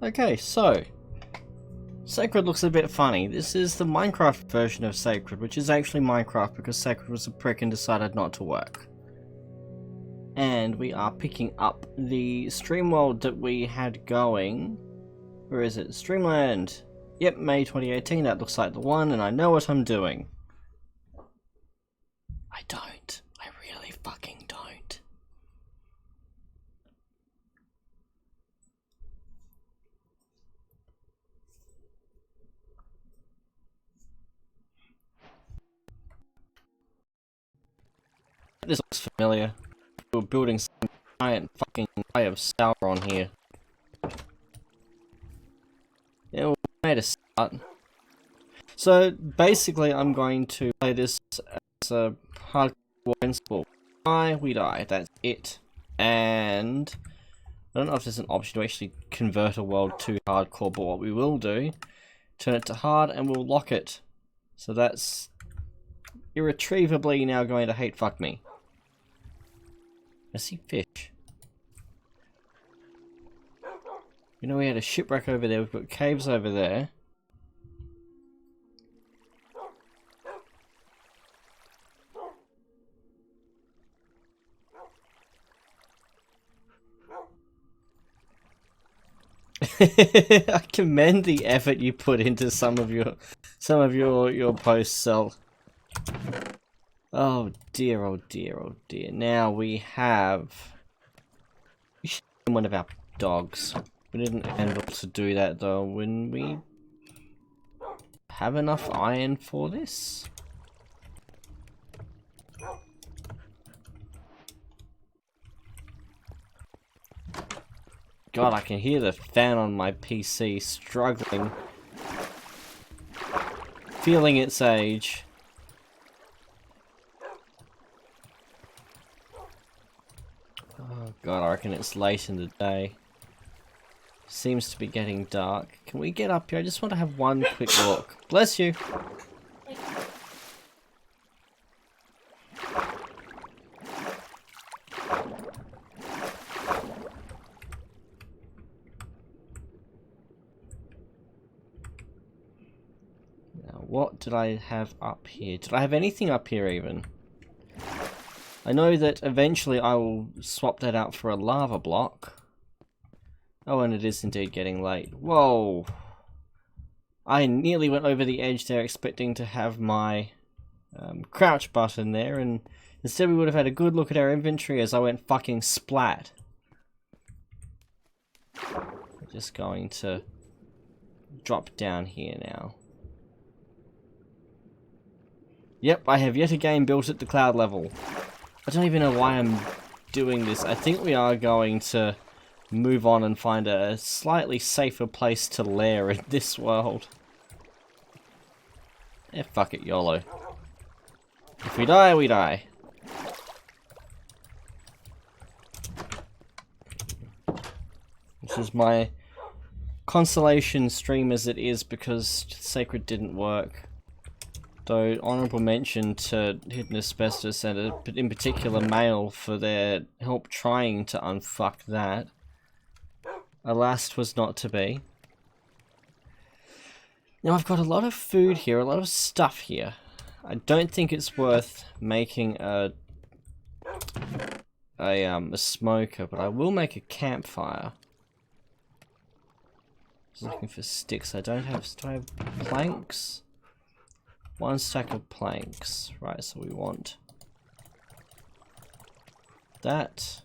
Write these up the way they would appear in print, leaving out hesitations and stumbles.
Okay, so Sacred looks a bit funny. This is the Minecraft version of Sacred, which is actually Minecraft because Sacred was a prick and decided not to work. And we are picking up the stream world that we had going. Where is it? Streamland! Yep, May 2018, that looks like the one, and I know what I'm doing. I don't. I really fucking don't. This looks familiar. We're building some giant fucking eye of Sauron here. Yeah, we made a start. So basically I'm going to play this as a hardcore principle. We die, that's it. And I don't know if there's an option to actually convert a world to hardcore, but what we will do, turn it to hard and we'll lock it. So that's irretrievably now going to hate fuck me. I see fish. You know, we had a shipwreck over there, we've got caves over there. I commend the effort you put into some of your posts, Sel. Oh dear, oh dear, oh dear. Now we have one of our dogs. We didn't handle to do that though. When we have enough iron for this? God, I can hear the fan on my PC struggling. Feeling its age. Oh God, I reckon it's late in the day. Seems to be getting dark. Can we get up here? I just want to have one quick look. Bless you! What did I have up here? Did I have anything up here even? I know that eventually I will swap that out for a lava block. Oh, and it is indeed getting late. Whoa! I nearly went over the edge there expecting to have my crouch button there, and instead we would have had a good look at our inventory as I went fucking splat. I'm just going to drop down here now. Yep, I have yet again built at the cloud level. I don't even know why I'm doing this. I think we are going to move on and find a slightly safer place to lair in this world. Eh, fuck it, YOLO. If we die, we die. This is my consolation stream as it is because Sacred didn't work. Though, honourable mention to Hidden Asbestos and in particular Mail for their help trying to unfuck that. Alas, 'twas not to be. Now I've got a lot of food here, a lot of stuff here. I don't think it's worth making a smoker, but I will make a campfire. Just looking for sticks. Do I have planks? One stack of planks. Right, so we want that.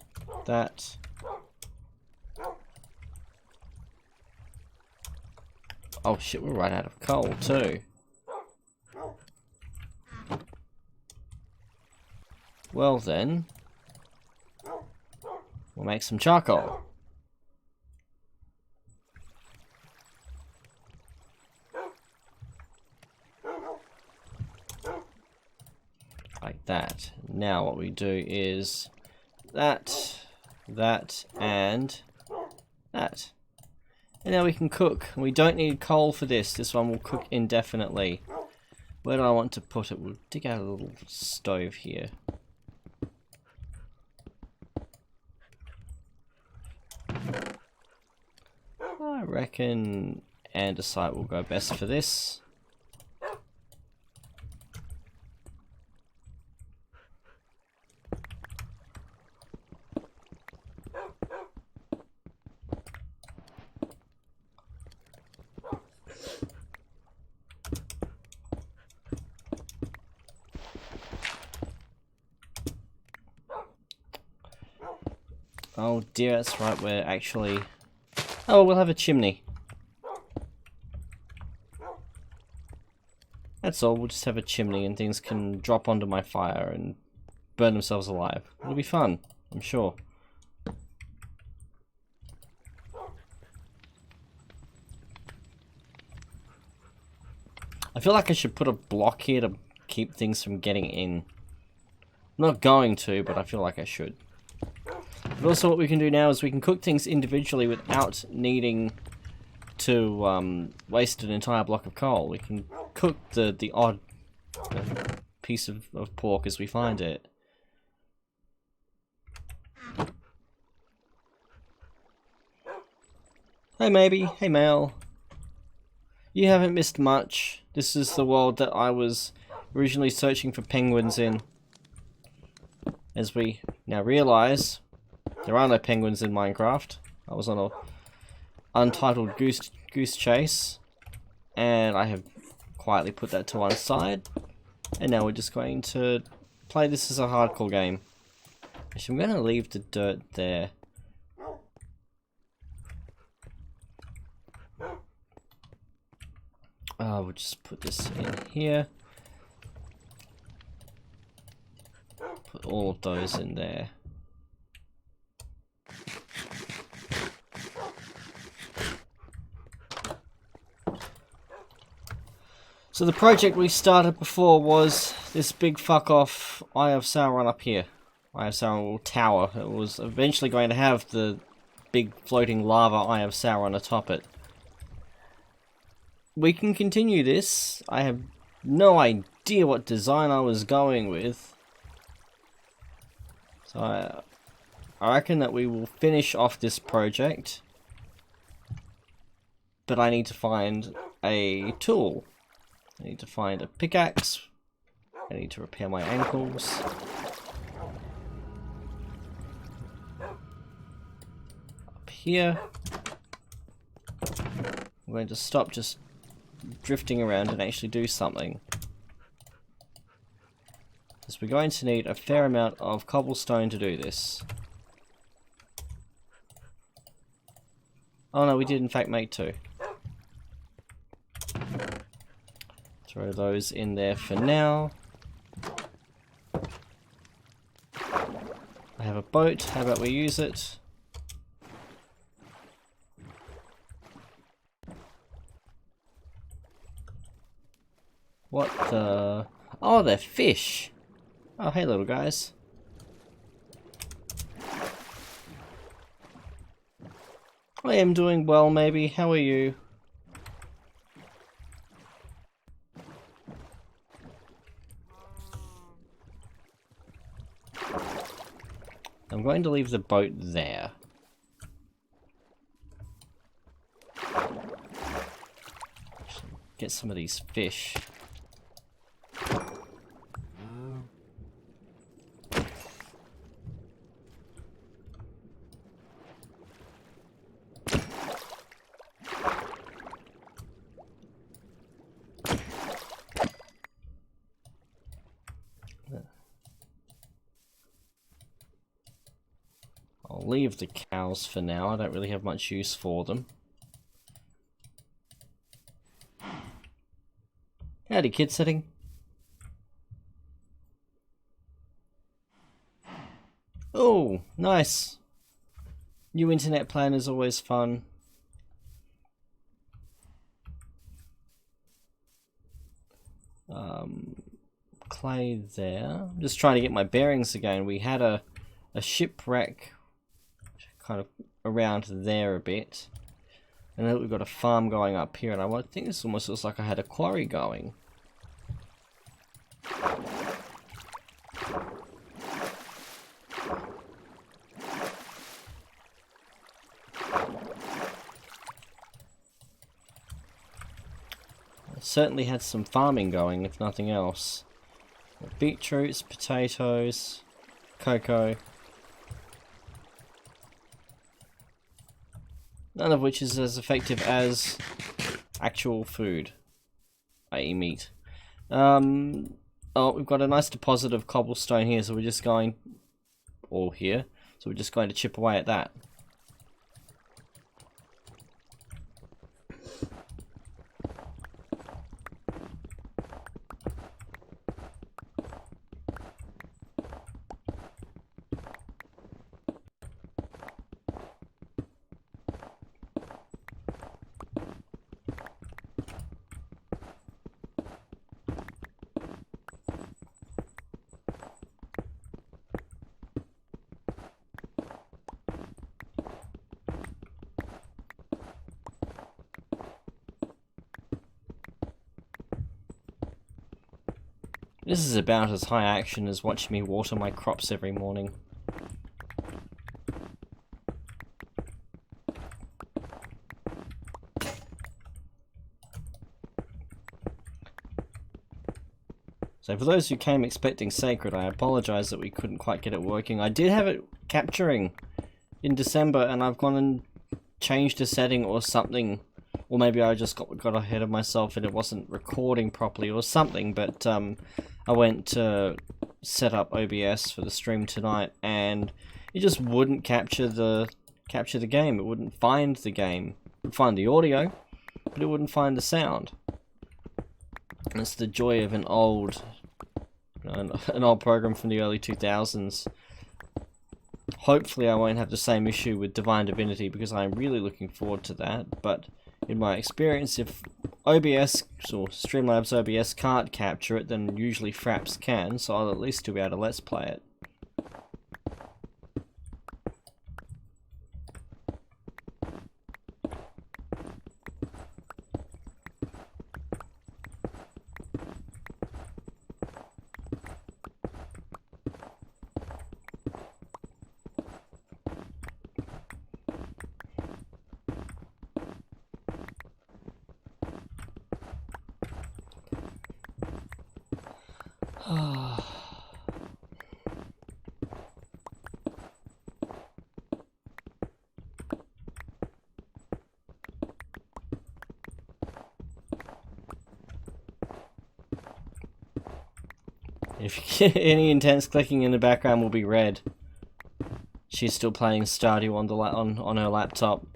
Oh shit, we're right out of coal too. Well then, we'll make some charcoal. Like that. Now what we do is that, and that. And now we can cook. We don't need coal for this. This one will cook indefinitely. Where do I want to put it? We'll dig out a little stove here. I reckon andesite will go best for this. Oh dear, that's right, we're actually... Oh, we'll have a chimney. That's all, we'll just have a chimney and things can drop onto my fire and burn themselves alive. It'll be fun, I'm sure. I feel like I should put a block here to keep things from getting in. I'm not going to, but I feel like I should. But also what we can do now is we can cook things individually without needing to waste an entire block of coal. We can cook the odd piece of pork as we find it. Hey maybe, hey Mel. You haven't missed much. This is the world that I was originally searching for penguins in. As we now realise, there are no penguins in Minecraft. I was on a untitled goose chase, and I have quietly put that to one side. And now we're just going to play this as a hardcore game. Actually, I'm going to leave the dirt there. We'll just put this in here. Put all of those in there. So the project we started before was this big fuck off Eye of Sauron up here. Eye of Sauron tower. It was eventually going to have the big floating lava Eye of Sauron atop it. We can continue this. I have no idea what design I was going with. So I reckon that we will finish off this project. But I need to find a tool. I need to find a pickaxe. I need to repair my ankles. Up here. I'm going to stop just drifting around and actually do something. Because we're going to need a fair amount of cobblestone to do this. Oh no, we did in fact make 2. Throw those in there for now. I have a boat, how about we use it? What the... Oh, they're fish! Oh, hey little guys. I am doing well, maybe. How are you? I'm going to leave the boat there. Get some of these fish. I'll leave the cows for now. I don't really have much use for them. Howdy, kid sitting. Oh, nice. New internet plan is always fun. Clay there. I'm just trying to get my bearings again. We had a shipwreck kind of around there a bit. And then we've got a farm going up here, and I think this almost looks like I had a quarry going. certainly had some farming going, if nothing else. Beetroots, potatoes, cocoa. None of which is as effective as actual food, i.e. meat. Oh, we've got a nice deposit of cobblestone here, so we're just going... All here. So we're just going to chip away at that. This is about as high action as watching me water my crops every morning. So for those who came expecting Sacred, I apologise that we couldn't quite get it working. I did have it capturing in December, and I've gone and changed a setting or something. Or maybe I just got ahead of myself and it wasn't recording properly or something, but I went to set up OBS for the stream tonight and it just wouldn't capture the game. It wouldn't find the game. It would find the audio, but it wouldn't find the sound. And it's the joy of an old program from the early 2000s. Hopefully I won't have the same issue with Divine Divinity because I'm really looking forward to that, but in my experience, if OBS or Streamlabs OBS can't capture it, then usually Fraps can, so I'll at least be able to let's play it. If you get any intense clicking in the background will be red. She's still playing Stardew on her laptop.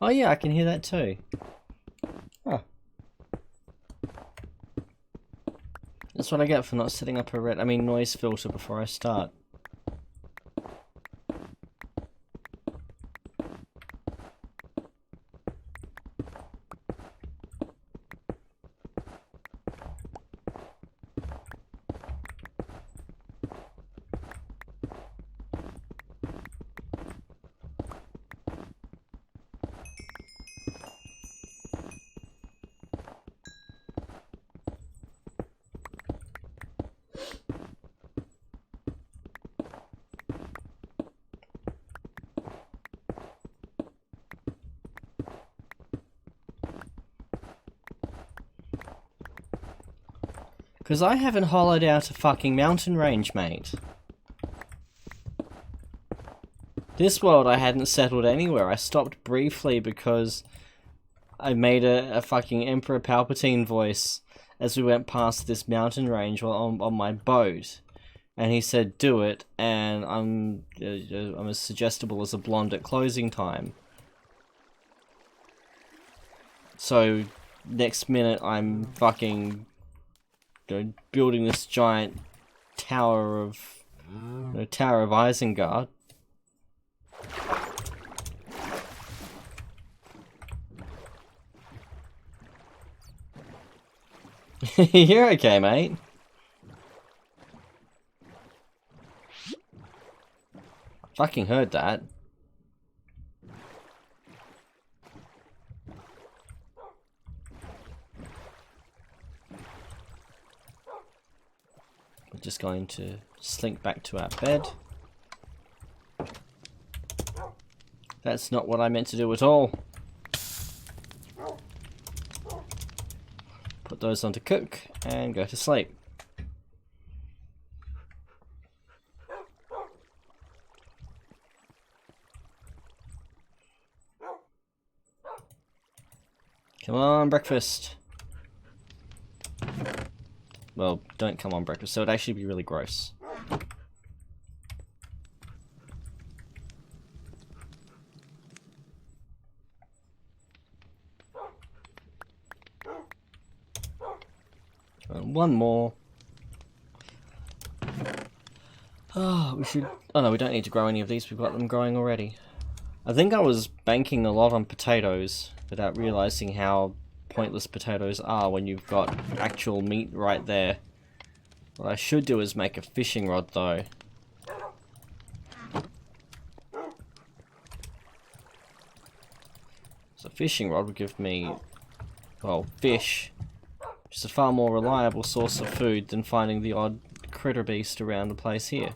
Oh yeah, I can hear that too. Huh. That's what I get for not setting up a noise filter before I start. Because I haven't hollowed out a fucking mountain range, mate. This world I hadn't settled anywhere. I stopped briefly because I made a fucking Emperor Palpatine voice as we went past this mountain range on my boat. And he said, do it, and I'm as suggestible as a blonde at closing time. So, next minute I'm fucking building this giant tower of Isengard. You're okay, mate. Fucking heard that. We're just going to slink back to our bed. That's not what I meant to do at all. Put those on to cook and go to sleep. Come on, breakfast. Well, don't come on breakfast, so it'd actually be really gross. One more. Oh, we should... Oh no, we don't need to grow any of these, we've got them growing already. I think I was banking a lot on potatoes without realizing how pointless potatoes are when you've got actual meat right there. What I should do is make a fishing rod though. So a fishing rod would give me, well, fish, which is a far more reliable source of food than finding the odd critter beast around the place here.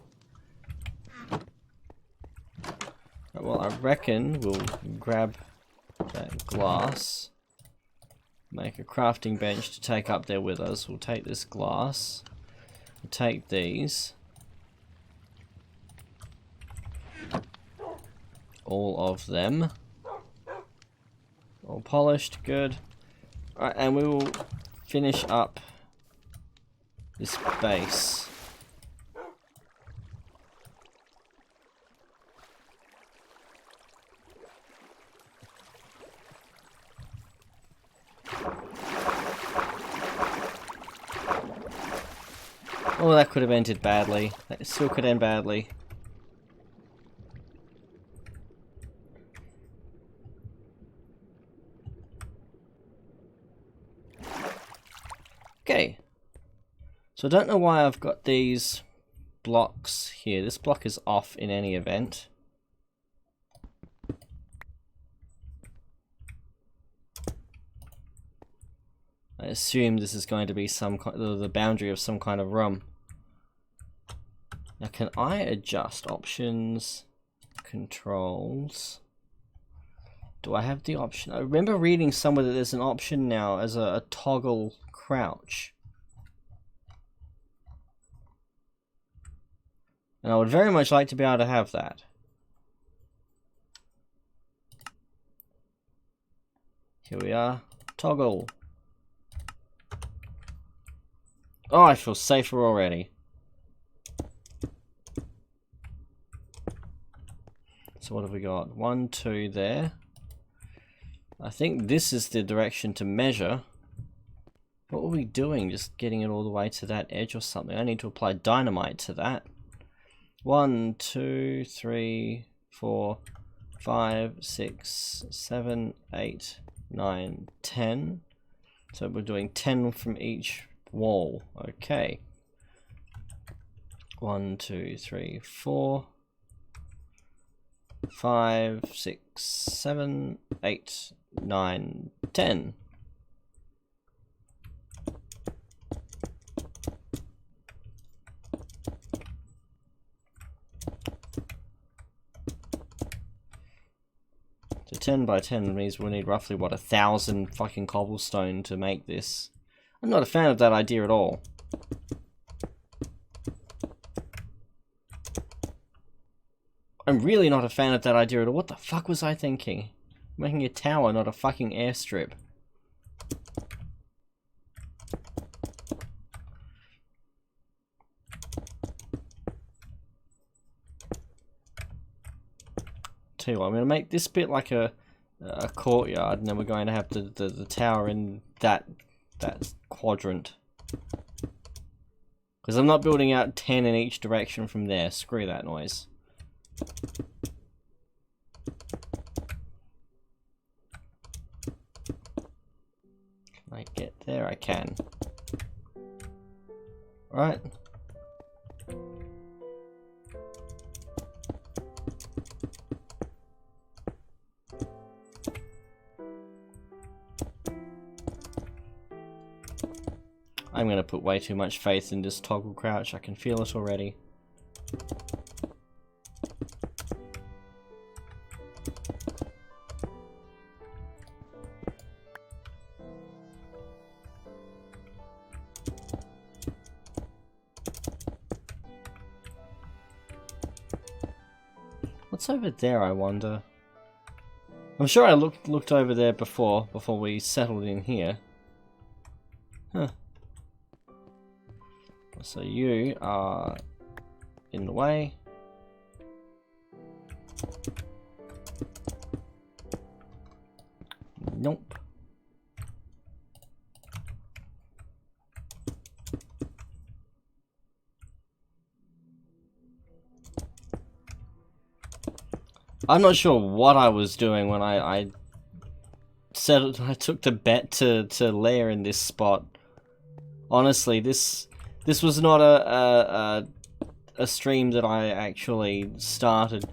Well, I reckon we'll grab that glass, make a crafting bench to take up there with us. We'll take this glass, we'll take these, all of them, all polished, good. Alright, and we will finish up this base. Oh, that could have ended badly. That still could end badly. Okay. So I don't know why I've got these blocks here. This block is off in any event. I assume this is going to be some the boundary of some kind of room. Now, can I adjust options, controls? Do I have the option? I remember reading somewhere that there's an option now as a toggle crouch. And I would very much like to be able to have that. Here we are. Toggle. Oh, I feel safer already. So what have we got? 1, 2 there. I think this is the direction to measure. What were we doing? Just getting it all the way to that edge or something? I need to apply dynamite to that. 1, 2, 3, 4, 5, 6, 7, 8, 9, 10. So we're doing 10 from each wall. Okay. 1, 2, 3, 4, 5, 6, 7, 8, 9, 10. So 10 by 10 means we'll need roughly, what, 1,000 fucking cobblestone to make this. I'm not a fan of that idea at all. I'm really not a fan of that idea at all. What the fuck was I thinking? Making a tower, not a fucking airstrip. Tell you what, I'm going to make this bit like a courtyard, and then we're going to have the tower in that quadrant. Because I'm not building out 10 in each direction from there. Screw that noise. Can I get there? I can. Right. I'm gonna put way too much faith in this toggle crouch. I can feel it already. What's over there, I wonder? I'm sure I looked over there before we settled in here. Huh. So you are in the way. Nope. I'm not sure what I was doing when I said I took the bet to lair in this spot. Honestly, this was not a stream that I actually started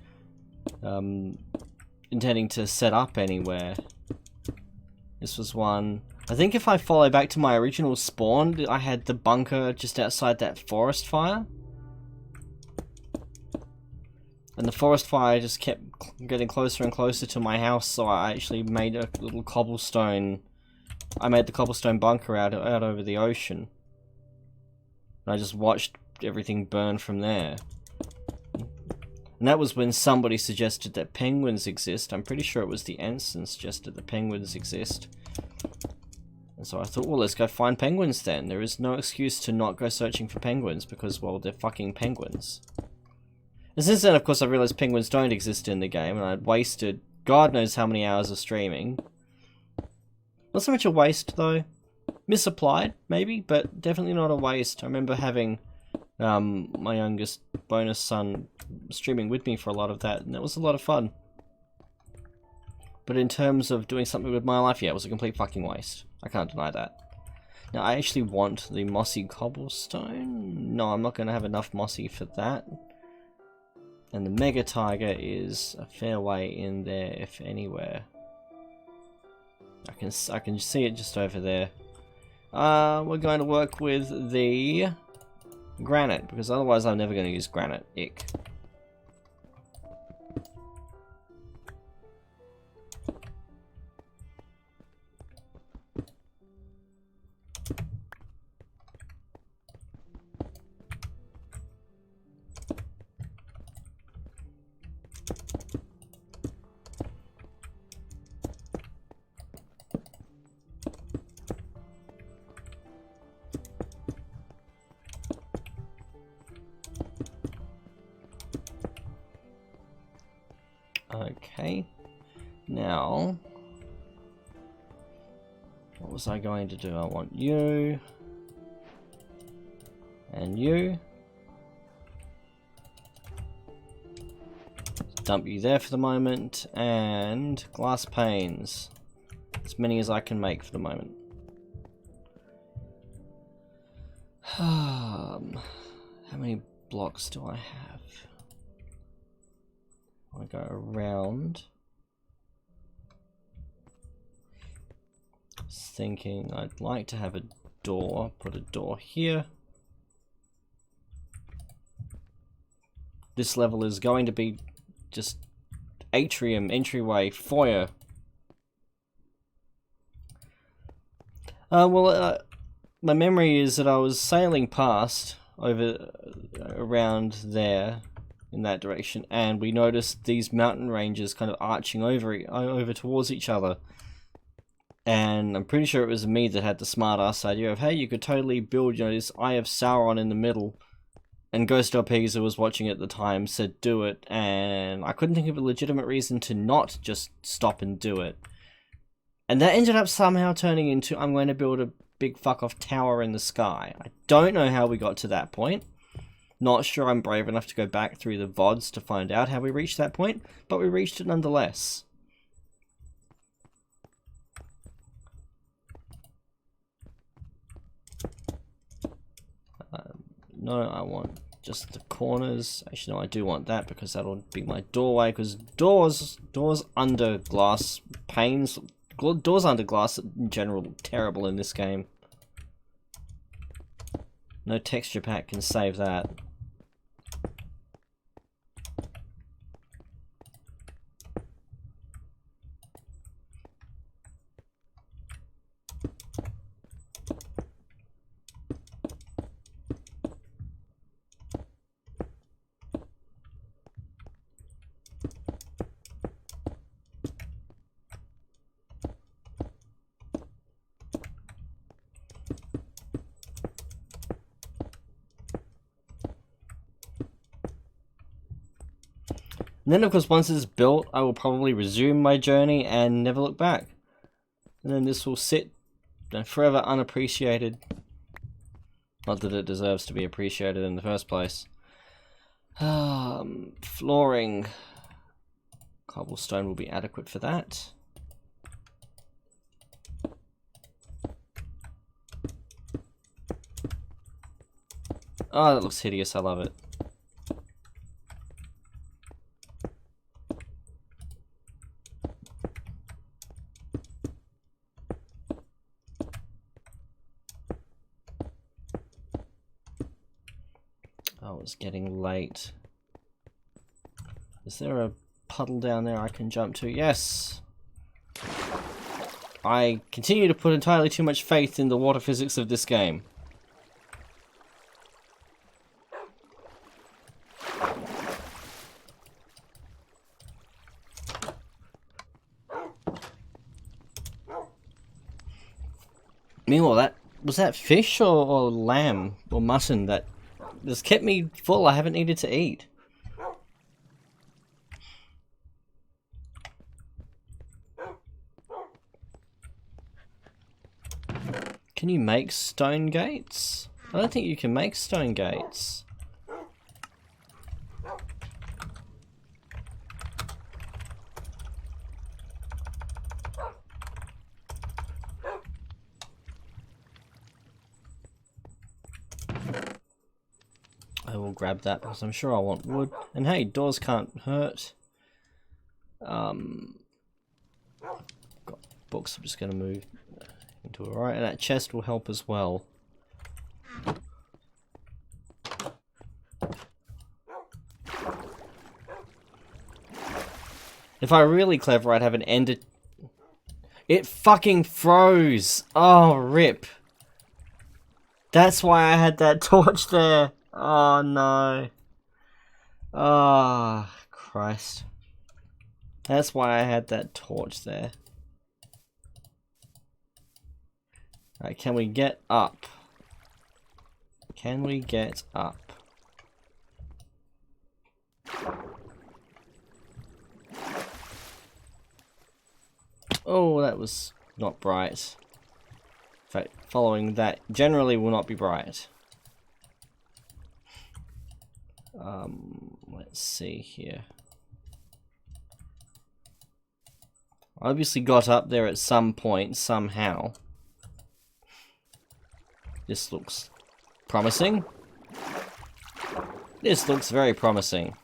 intending to set up anywhere. This was one. I think if I follow back to my original spawn, I had the bunker just outside that forest fire. And the forest fire just kept getting closer and closer to my house, so I actually made a little cobblestone. I made the cobblestone bunker out over the ocean. And I just watched everything burn from there. And that was when somebody suggested that penguins exist. I'm pretty sure it was the ensign suggested that penguins exist. And so I thought, well, let's go find penguins then. There is no excuse to not go searching for penguins because, well, they're fucking penguins. And since then, of course, I realized penguins don't exist in the game, and I'd wasted God knows how many hours of streaming. Not so much a waste, though. Misapplied, maybe, but definitely not a waste. I remember having my youngest bonus son streaming with me for a lot of that, and that was a lot of fun. But in terms of doing something with my life, yeah, it was a complete fucking waste. I can't deny that. Now, I actually want the mossy cobblestone. No, I'm not going to have enough mossy for that. And the Mega Tiger is a fair way in there, if anywhere. I can see it just over there. We're going to work with the granite, because otherwise I'm never going to use granite. Ick. Okay, now, what was I going to do? I want you, and you. Dump you there for the moment, and glass panes. As many as I can make for the moment. How many blocks do I have? I go around. Thinking I'd like to have a door. Put a door here. This level is going to be just atrium, entryway, foyer. My memory is that I was sailing past around there in that direction, and we noticed these mountain ranges kind of arching over towards each other. And I'm pretty sure it was me that had the smart ass idea of, hey, you could totally build, you know, this Eye of Sauron in the middle. And Ghost LPs who was watching at the time said do it, and I couldn't think of a legitimate reason to not just stop and do it. And that ended up somehow turning into, I'm going to build a big fuck off tower in the sky. I don't know how we got to that point. Not sure I'm brave enough to go back through the VODs to find out how we reached that point, but we reached it nonetheless. No, I want just the corners. Actually, no, I do want that because that'll be my doorway. Because doors under glass panes, doors under glass in general, terrible in this game. No texture pack can save that. And then of course once it's built, I will probably resume my journey and never look back. And then this will sit forever unappreciated. Not that it deserves to be appreciated in the first place. Flooring. Cobblestone will be adequate for that. Oh, that looks hideous, I love it. Oh, it's getting late. Is there a puddle down there I can jump to? Yes! I continue to put entirely too much faith in the water physics of this game. Meanwhile, was that fish or lamb or mutton that just kept me full? I haven't needed to eat. Can you make stone gates? I don't think you can make stone gates. I will grab that because I'm sure I want wood. And hey, doors can't hurt. Got books, I'm just going to move into it. Right, and that chest will help as well. If I were really clever, I'd have an ender... It fucking froze! Oh, rip. That's why I had that torch there. Oh, no. Oh, Christ. That's why I had that torch there. Right, can we get up? Can we get up? Oh, that was not bright. In fact, following that generally will not be bright. Let's see here. I obviously got up there at some point, somehow. This looks promising. This looks very promising.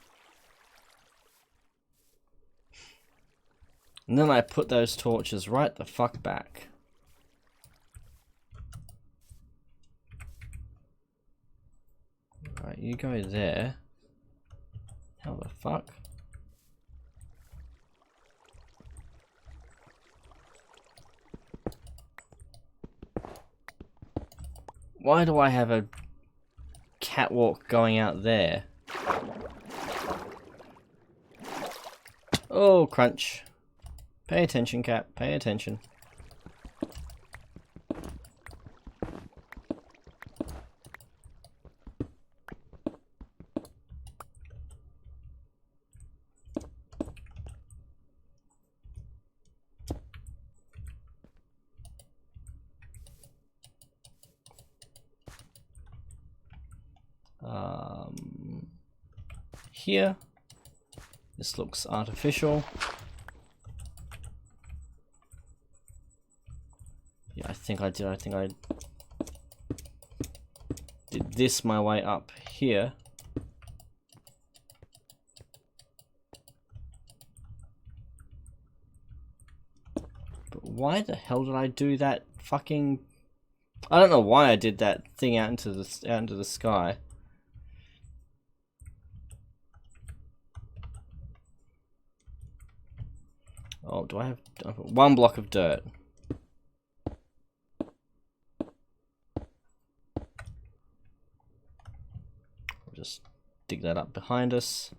And then I put those torches right the fuck back. Right, you go there. How the fuck? Why do I have a catwalk going out there? Oh, crunch. Pay attention, Cap. Pay attention. Here. This looks artificial. Yeah, I think I did this my way up here. But why the hell did I do that fucking I don't know why I did that thing out into the sky. Oh, do I have one block of dirt? I'll just dig that up behind us.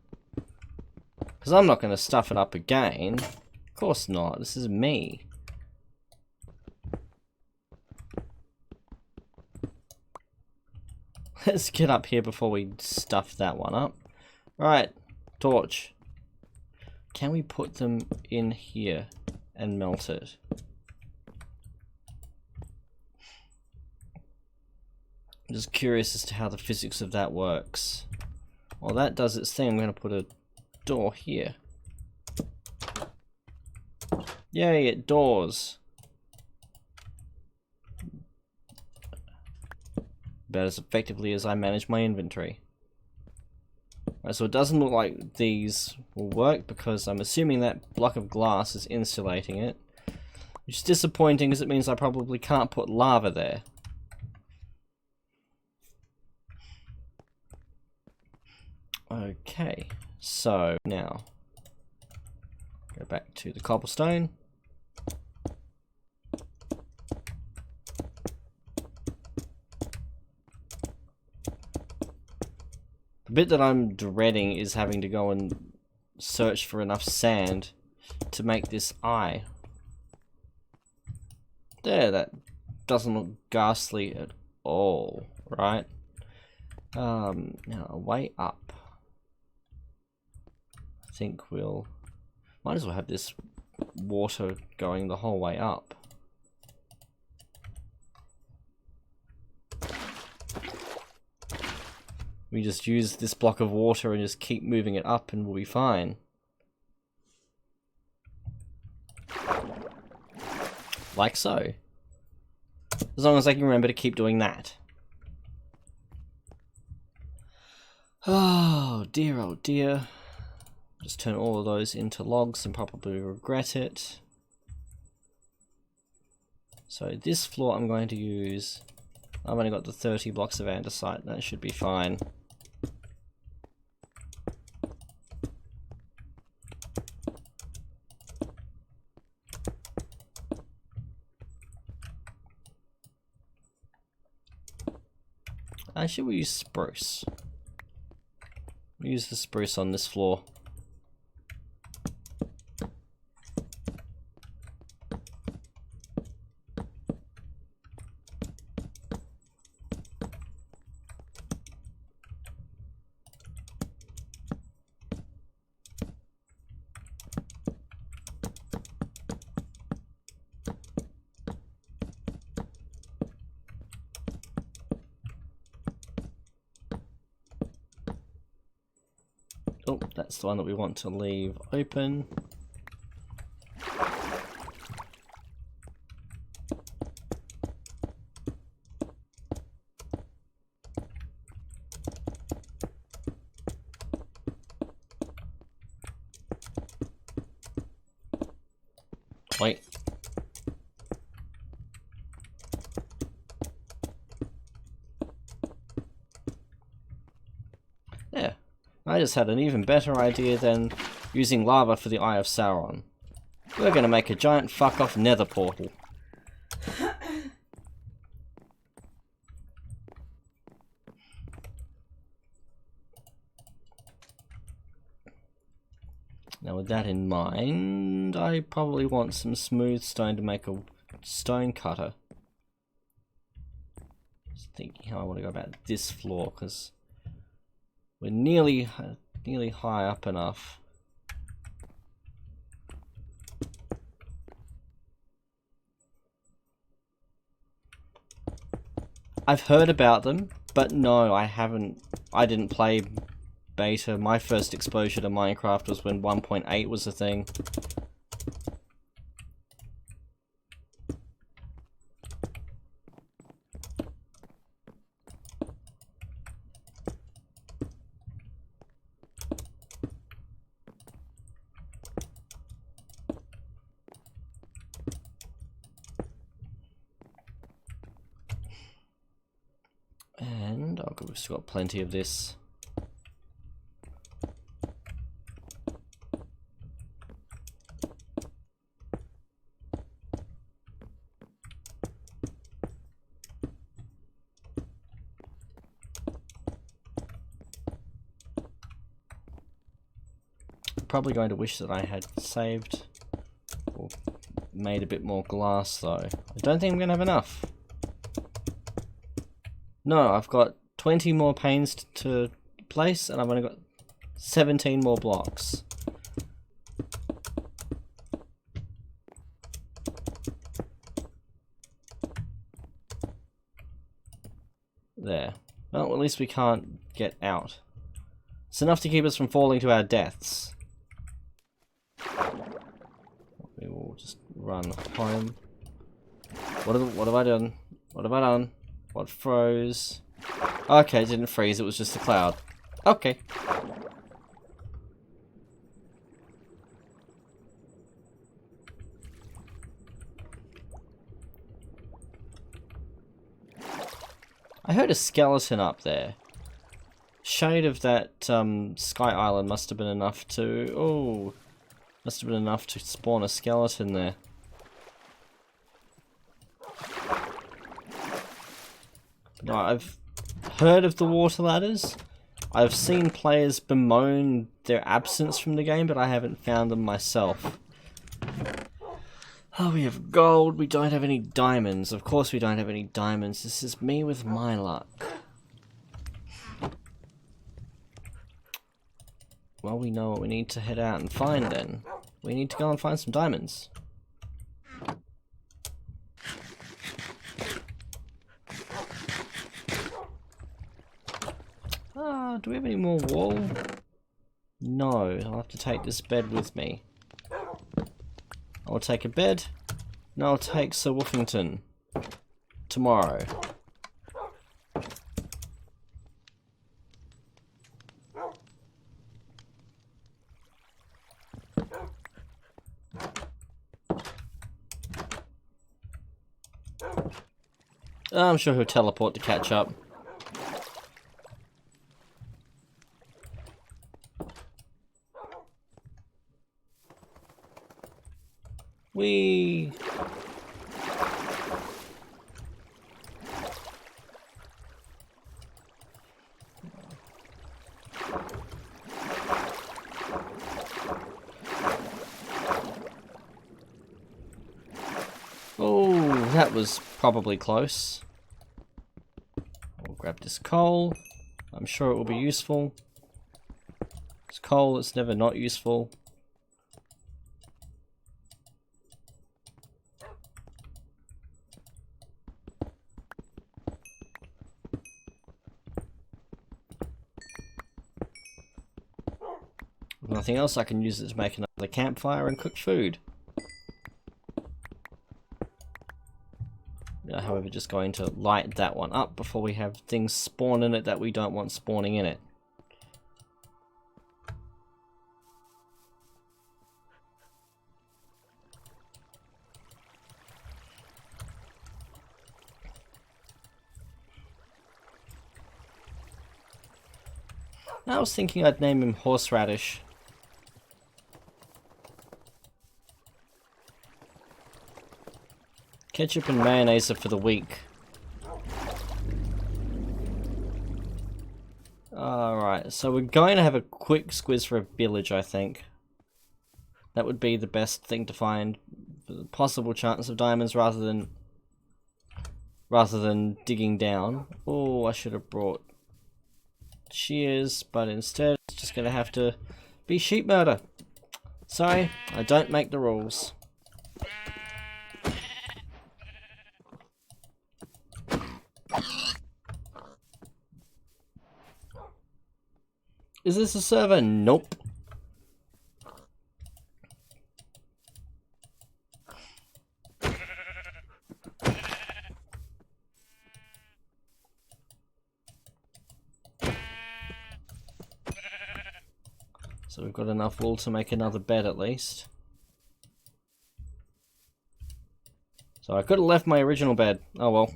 Because I'm not going to stuff it up again. Of course not. This is me. Let's get up here before we stuff that one up. Right, torch. Can we put them in here and melt it? I'm just curious as to how the physics of that works. While that does its thing, I'm going to put a door here. Yay, it doors. About as effectively as I manage my inventory. Right, so it doesn't look like these will work because I'm assuming that block of glass is insulating it. Which is disappointing because it means I probably can't put lava there. Okay, so now go back to the cobblestone. The bit that I'm dreading is having to go and search for enough sand to make this eye. There, that doesn't look ghastly at all, right? Now a way up. I think we'll might as well have this water going the whole way up. We just use this block of water and just keep moving it up and we'll be fine. Like so. As long as I can remember to keep doing that. Oh dear. Just turn all of those into logs and probably regret it. So this floor I'm going to use... I've only got the 30 blocks of andesite, that should be fine. Actually, we use spruce. We use the spruce on this floor. Oh, that's the one that we want to leave open. Wait. There. I just had an even better idea than using lava for the Eye of Sauron. We're gonna make a giant fuck-off nether portal. Now with that in mind, I probably want some smooth stone to make a stone cutter. Just thinking how I want to go about this floor, because we're nearly high up enough. I've heard about them, but no, I haven't. I didn't play beta. My first exposure to Minecraft was when 1.8 was a thing. good, we've still got plenty of this. Probably going to wish that I had saved or made a bit more glass though. I don't think I'm going to have enough. No, I've got 20 more panes to place and I've only got 17 more blocks. There. Well, at least we can't get out. It's enough to keep us from falling to our deaths. We will just run home. What have I done? What have I done? What froze? Okay, it didn't freeze, it was just a cloud. Okay. I heard a skeleton up there. Shade of that Sky Island must have been enough to... Oh, must have been enough to spawn a skeleton there. No, I've heard of the water ladders. I've seen players bemoan their absence from the game, but I haven't found them myself. Oh, we have gold. We don't have any diamonds. Of course we don't have any diamonds. This is me with my luck. Well, we know what we need to head out and find then. We need to go and find some diamonds. Do we have any more wool? No, I'll have to take this bed with me. I'll take a bed, and I'll take Sir Woofington tomorrow. I'm sure he'll teleport to catch up. Whee! Oh, that was probably close. We'll grab this coal. I'm sure it will be useful. It's coal, it's never not useful. If nothing else, I can use it to make another campfire and cook food. However, just going to light that one up before we have things spawn in it that we don't want spawning in it. I was thinking I'd name him Horseradish. Ketchup and mayonnaise are for the weak. Alright, so we're going to have a quick squiz for a village, I think. That would be the best thing to find for the possible chance of diamonds rather than digging down. Oh, I should have brought shears, but instead it's just going to have to be sheep murder. Sorry, I don't make the rules. Is this a server? Nope. So we've got enough wool to make another bed at least. So I could have left my original bed. Oh well.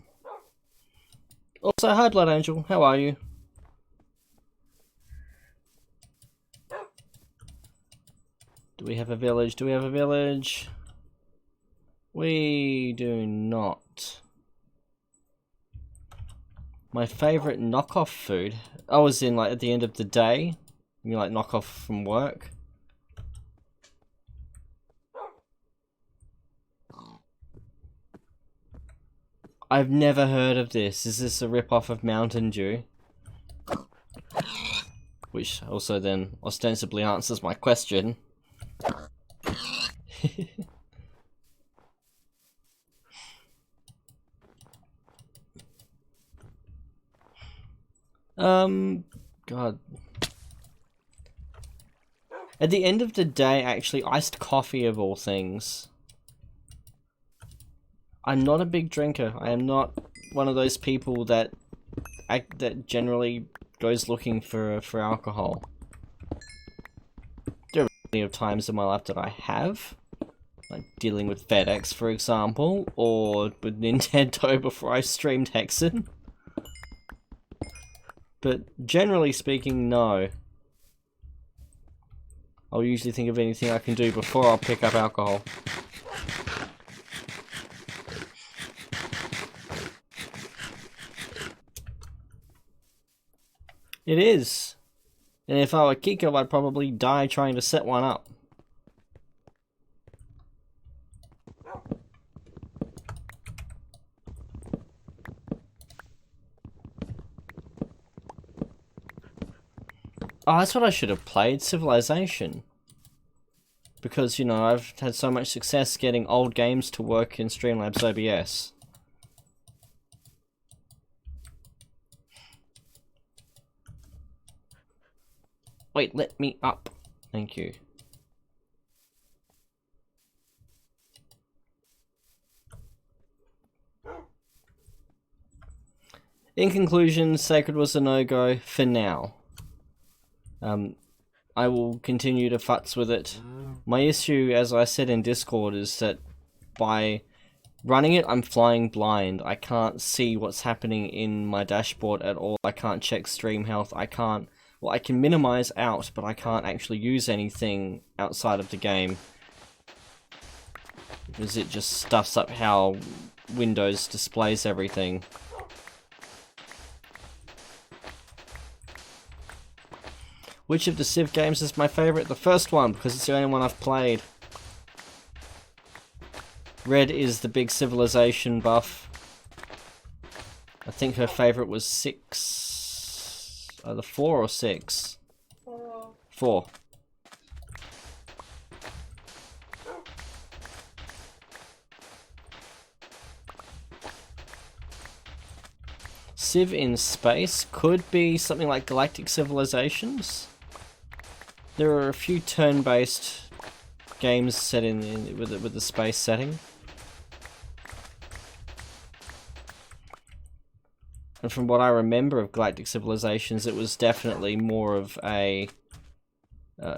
Also, hi Blood Angel, how are you? Do we have a village? Do we have a village? We do not. My favourite knockoff food. I was in like at the end of the day. You like knockoff from work. I've never heard of this. Is this a rip-off of Mountain Dew? Which also then ostensibly answers my question. God. At the end of the day, actually, iced coffee of all things. I'm not a big drinker. I am not one of those people that generally goes looking for alcohol. There are plenty of times in my life that I have, like dealing with FedEx, for example, or with Nintendo before I streamed Hexen. But generally speaking, no. I'll usually think of anything I can do before I'll pick up alcohol. It is. And if I were Kiko, I'd probably die trying to set one up. Oh, that's what I should have played, Civilization. Because, you know, I've had so much success getting old games to work in Streamlabs OBS. Wait, let me up. Thank you. In conclusion, Sacred was a no-go for now. I will continue to futz with it. My issue, as I said in Discord, is that by running it, I'm flying blind. I can't see what's happening in my dashboard at all. I can't check stream health. I can't... Well, I can minimize out, but I can't actually use anything outside of the game. Because it just stuffs up how Windows displays everything. Which of the Civ games is my favourite? The first one, because it's the only one I've played. Red is the big Civilization buff. I think her favourite was 6... Either 4 or 6? 4. Civ in space could be something like Galactic Civilizations. There are a few turn-based games set in with the space setting. And from what I remember of Galactic Civilizations, it was definitely more of a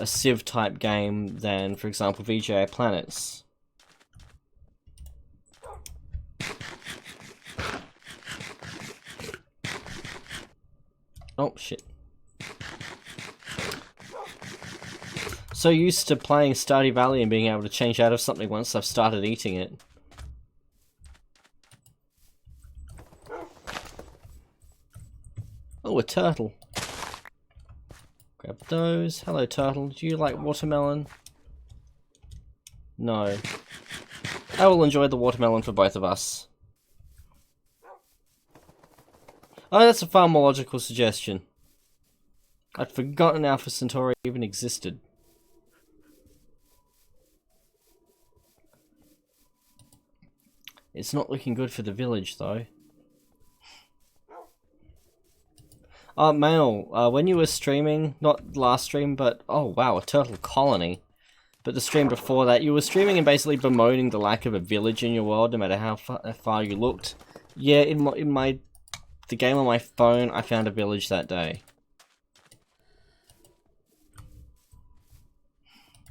Civ type game than, for example, VGA Planets. Oh shit. So used to playing Stardew Valley and being able to change out of something once I've started eating it. Oh, a turtle. Grab those. Hello, turtle. Do you like watermelon? No. I will enjoy the watermelon for both of us. Oh, that's a far more logical suggestion. I'd forgotten Alpha Centauri even existed. It's not looking good for the village, though. Mail, when you were streaming, not last stream, but, oh wow, a turtle colony. But the stream before that, you were streaming and basically bemoaning the lack of a village in your world, no matter how far you looked. Yeah, in the game on my phone, I found a village that day.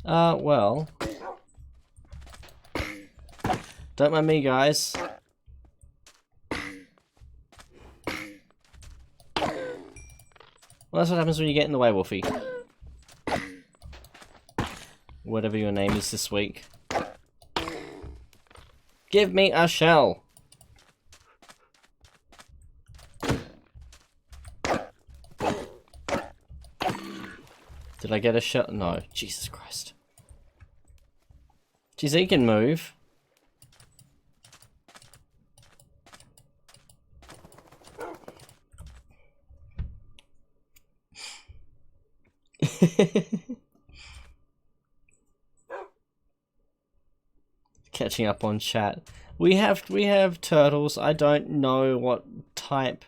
Well... Don't mind me, guys. Well, that's what happens when you get in the way, Wolfie. whatever your name is this week. Give me a shell! Did I get a shell? No. Jesus Christ. Jeez, he can move. Catching up on chat. We have turtles. I don't know what type.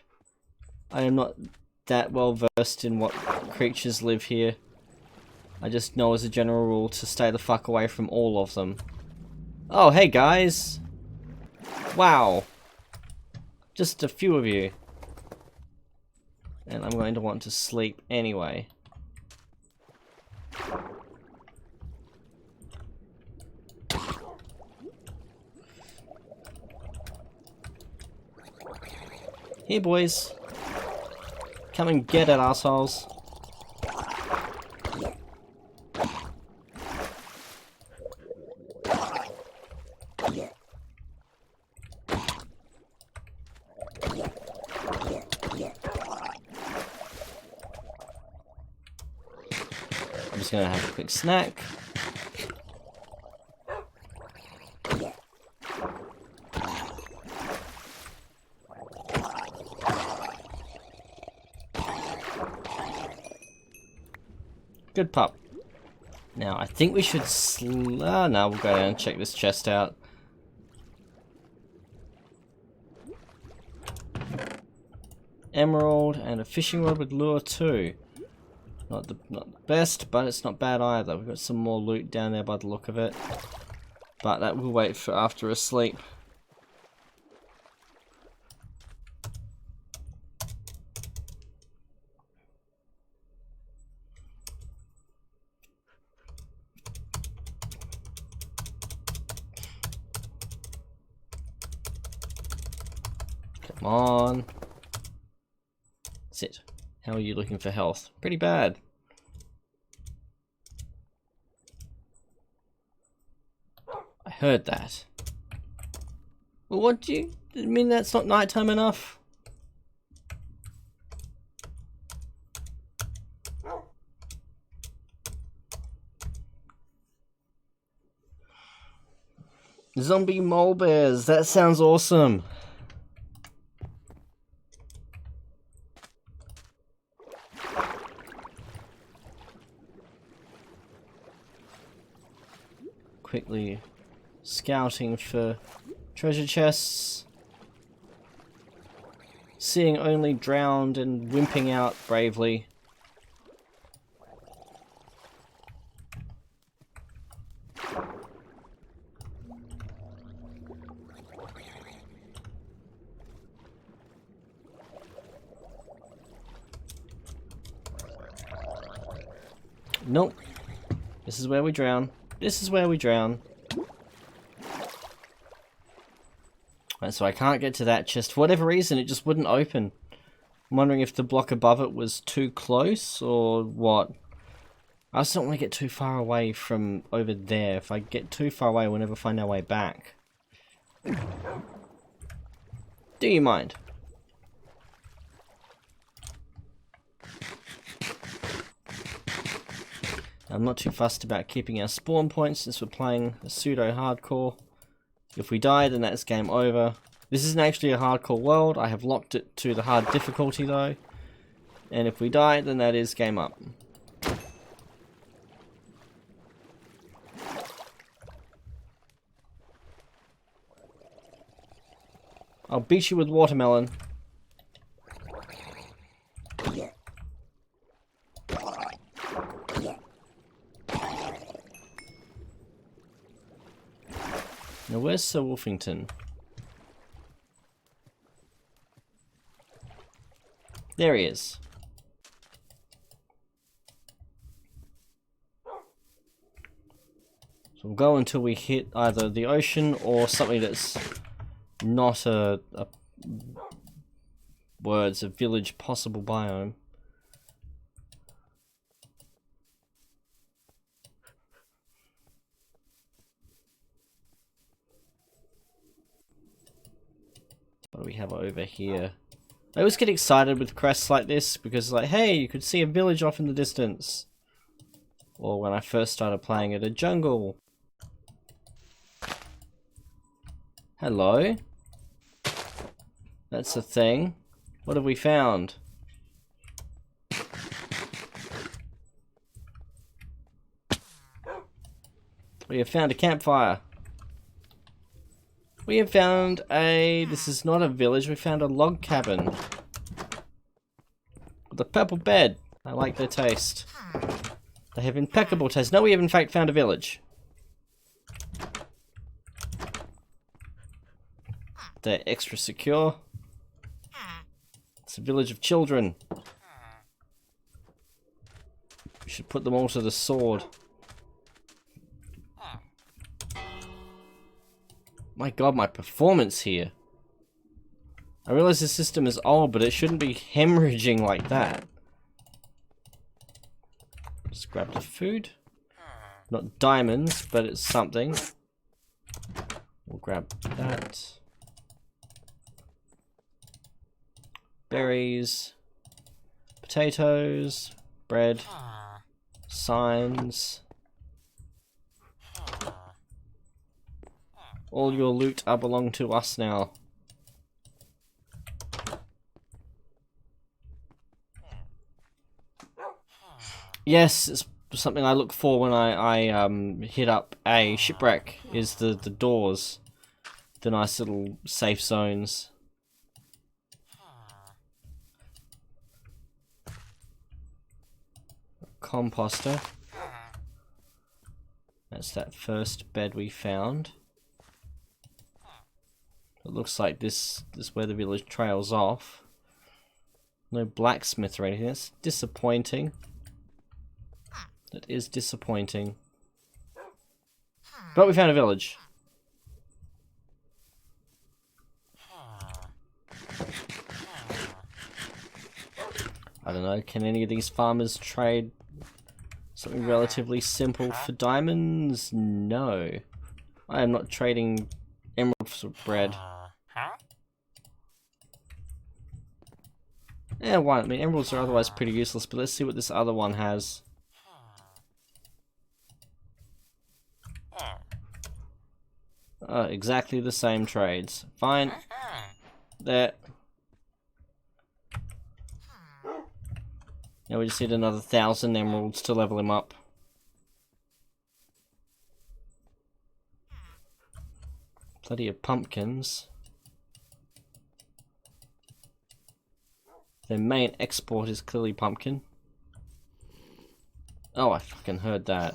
I am not that well versed in what creatures live here. I just know as a general rule to stay the fuck away from all of them. Oh, hey guys! Wow! Just a few of you. And I'm going to want to sleep anyway. Here, boys. Come and get it, assholes. I'm just gonna have a quick snack. Good pup. Now, I think we should no, we'll go down and check this chest out. Emerald and a fishing rod with lure too. Not the best, but it's not bad either. We've got some more loot down there by the look of it. But that will wait for after a sleep. Come on. Sit. How are you looking for health? Pretty bad. I heard that. Well, what do you mean that's not nighttime enough? Zombie mole bears. That sounds awesome. Quickly scouting for treasure chests. Seeing only drowned and wimping out bravely. Nope. This is where we drown. This is where we drown. Right, so I can't get to that chest. For whatever reason, it just wouldn't open. I'm wondering if the block above it was too close or what. I just don't want to get too far away from over there. If I get too far away, we'll never find our way back. Do you mind? I'm not too fussed about keeping our spawn points since we're playing a pseudo-hardcore. If we die, then that's game over. This isn't actually a hardcore world. I have locked it to the hard difficulty though. And if we die, then that is game up. I'll beat you with watermelon. Now where's Sir Wolfington? There he is. So we'll go until we hit either the ocean or something that's not a village possible biome. What do we have over here? I always get excited with quests like this because, like, hey, you could see a village off in the distance. Or when I first started playing it, a jungle. Hello? That's a thing. What have we found? We have found a campfire. We have found a... This is not a village, we found a log cabin. With a purple bed. I like their taste. They have impeccable taste. No, we have in fact found a village. They're extra secure. It's a village of children. We should put them all to the sword. My god, my performance here. I realize the system is old, but it shouldn't be hemorrhaging like that. Just grab the food. Not diamonds, but it's something. We'll grab that. Berries. Potatoes. Bread. Signs. All your loot belong to us now. Yes, it's something I look for when I hit up a shipwreck, is the doors. The nice little safe zones. Composter. That's that first bed we found. It looks like this is where the village trails off. No blacksmith or anything. That's disappointing. That is disappointing. But we found a village. I don't know, can any of these farmers trade something relatively simple for diamonds? No. I am not trading emeralds for bread. Yeah, why? I mean, emeralds are otherwise pretty useless, but let's see what this other one has. Exactly the same trades. Fine. There. Now we just need another 1,000 emeralds to level him up. Plenty of pumpkins. Their main export is clearly pumpkin. Oh, I fucking heard that.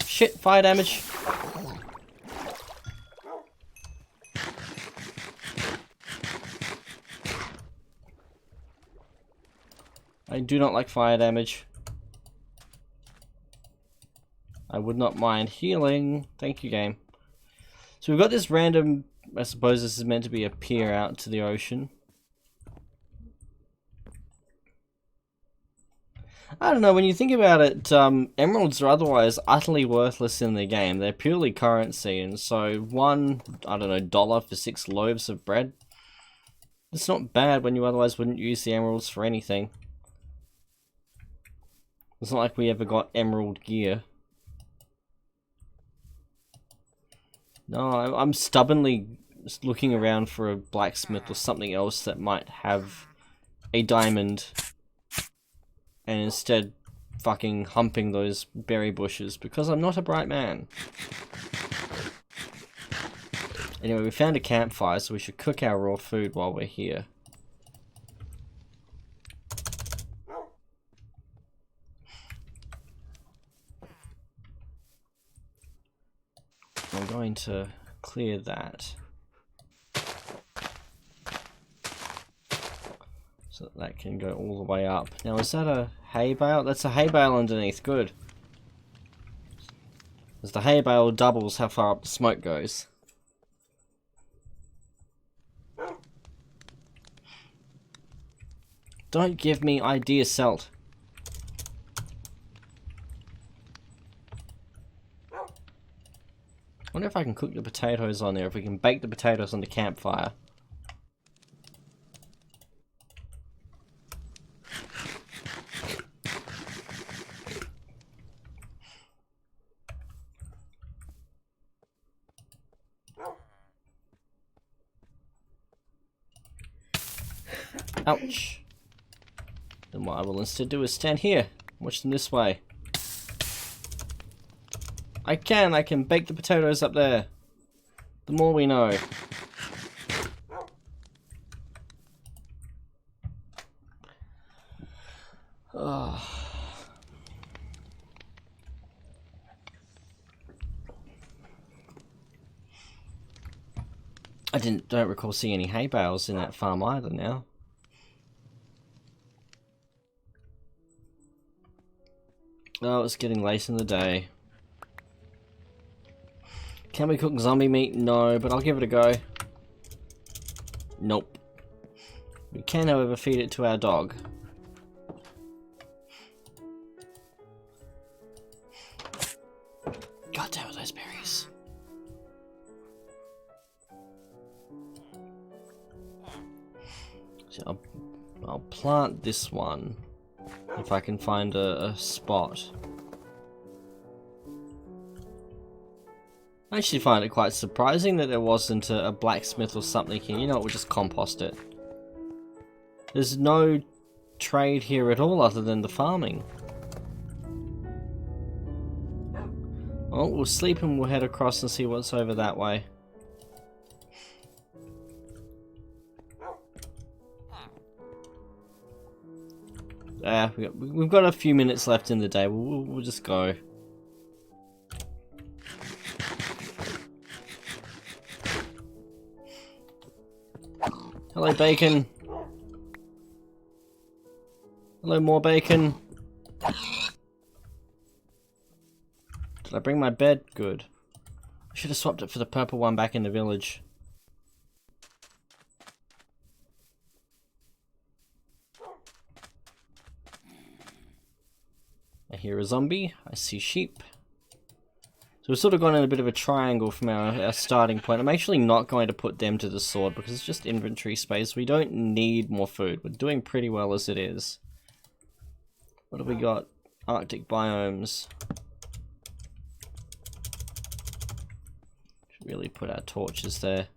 Shit, fire damage. I do not like fire damage. I would not mind healing. Thank you, game. So we've got this random, I suppose this is meant to be a pier out to the ocean. I don't know, when you think about it, emeralds are otherwise utterly worthless in the game. They're purely currency, and so one, I don't know, dollar for 6 loaves of bread. It's not bad when you otherwise wouldn't use the emeralds for anything. It's not like we ever got emerald gear. No, I'm stubbornly just looking around for a blacksmith or something else that might have a diamond. And instead fucking humping those berry bushes, because I'm not a bright man. Anyway, we found a campfire, so we should cook our raw food while we're here. I'm going to clear that. So that can go all the way up. Now, is that a hay bale? That's a hay bale underneath. Good. As the hay bale doubles how far up the smoke goes. Don't give me idea, Selt. wonder if I can cook the potatoes on there, if we can bake the potatoes on the campfire. Ouch. Then what I will instead do is stand here, watch them this way. I can bake the potatoes up there. The more we know. Oh. I don't recall seeing any hay bales in that farm either now. Oh, it's getting late in the day. Can we cook zombie meat? No, but I'll give it a go. Nope. We can, however, feed it to our dog. God damn it, those berries. So I'll plant this one. If I can find a spot. I actually find it quite surprising that there wasn't a blacksmith or something here. You know what, we'll just compost it. There's no trade here at all other than the farming. Well, we'll sleep and we'll head across and see what's over that way. We've got a few minutes left in the day. We'll just go. Hello, bacon. Hello, more bacon. Did I bring my bed? Good. I should have swapped it for the purple one back in the village. I hear a zombie. I see sheep. So we've sort of gone in a bit of a triangle from our starting point. I'm actually not going to put them to the sword because it's just inventory space. We don't need more food. We're doing pretty well as it is. What have we got? Arctic biomes. Should really put our torches there.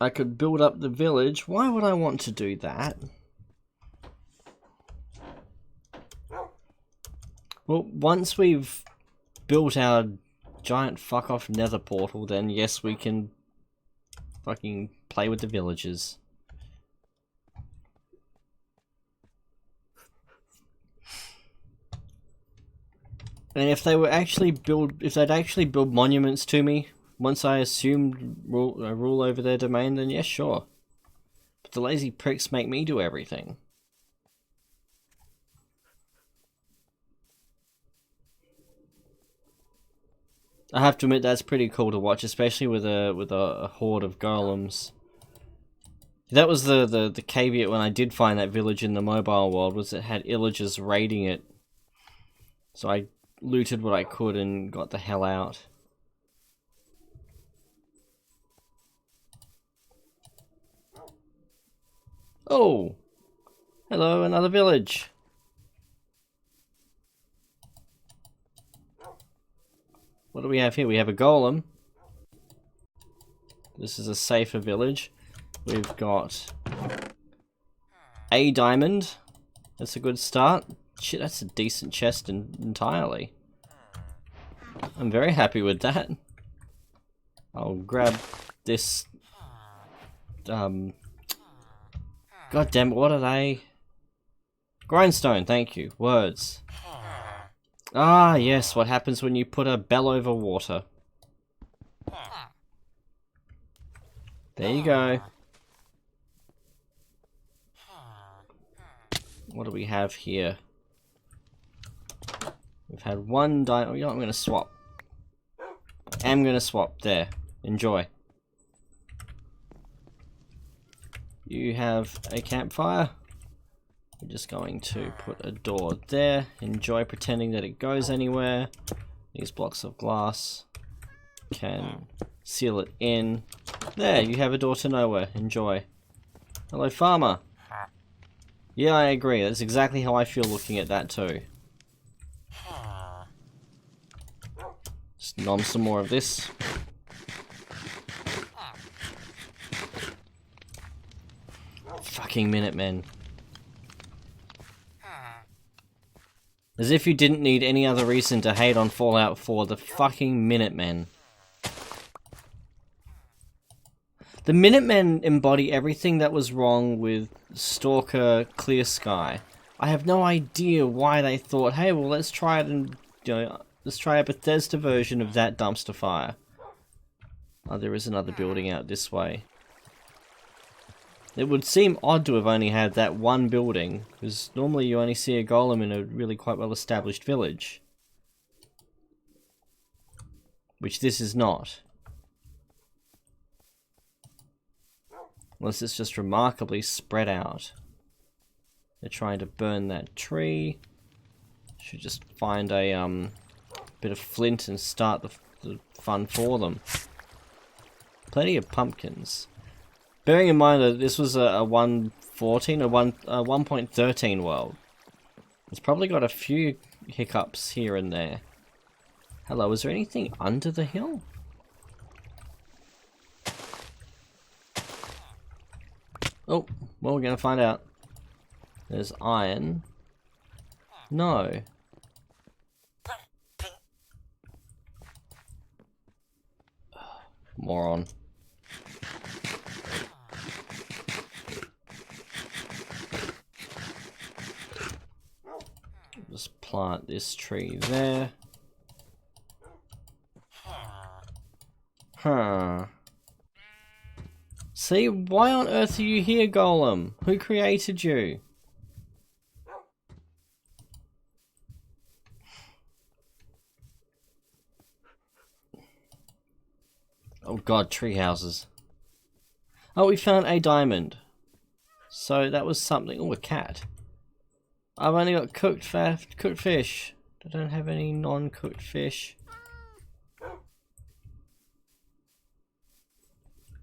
I could build up the village. Why would I want to do that? Well, once we've built our giant fuck-off nether portal, then yes, we can fucking play with the villagers. And if they were actually if they'd actually build monuments to me, once I assumed rule over their domain, then yes, sure. But the lazy pricks make me do everything. I have to admit that's pretty cool to watch, especially with a horde of golems. That was the caveat when I did find that village in the mobile world, was it had illagers raiding it. So I looted what I could and got the hell out. Oh! Hello, another village. What do we have here? We have a golem. This is a safer village. We've got a diamond. That's a good start. Shit, that's a decent chest entirely. I'm very happy with that. I'll grab this. God damn it, what are they? Grindstone, thank you. Words. Ah, yes, what happens when you put a bell over water. There you go. What do we have here? We've had one diamond. I'm going to swap. I'm going to swap. There. Enjoy. You have a campfire. We're just going to put a door there. Enjoy pretending that it goes anywhere. These blocks of glass can seal it in. There, you have a door to nowhere. Enjoy. Hello, farmer. Yeah, I agree. That's exactly how I feel looking at that too. Just nom some more of this. Fucking Minutemen. As if you didn't need any other reason to hate on Fallout 4, the fucking Minutemen. The Minutemen embody everything that was wrong with Stalker Clear Sky. I have no idea why they thought, hey, well, let's try it and, let's try a Bethesda version of that dumpster fire. Oh, there is another building out this way. It would seem odd to have only had that one building, because normally you only see a golem in a really quite well established village. Which this is not. Unless it's just remarkably spread out. They're trying to burn that tree. Should just find a bit of flint and start the fun for them. Plenty of pumpkins. Bearing in mind that this was a 1.14 or 1.13 world. It's probably got a few hiccups here and there. Hello, is there anything under the hill? Oh, well, we're gonna find out. There's iron. No. Moron. Just plant this tree there. Huh. See, why on earth are you here, Golem? Who created you? Oh god, tree houses. Oh, we found a diamond. So that was something. Oh, a cat. I've only got cooked fish. I don't have any non-cooked fish.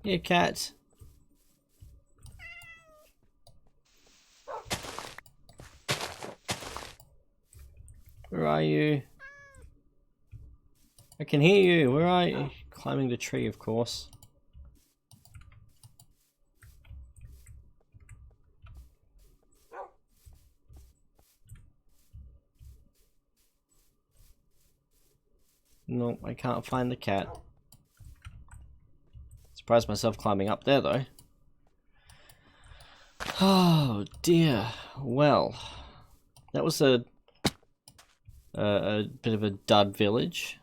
Here, cat. Where are you? I can hear you. Where are you? Climbing the tree, of course. No, I can't find the cat. Surprised myself climbing up there, though. Oh dear. Well, that was a bit of a dud village.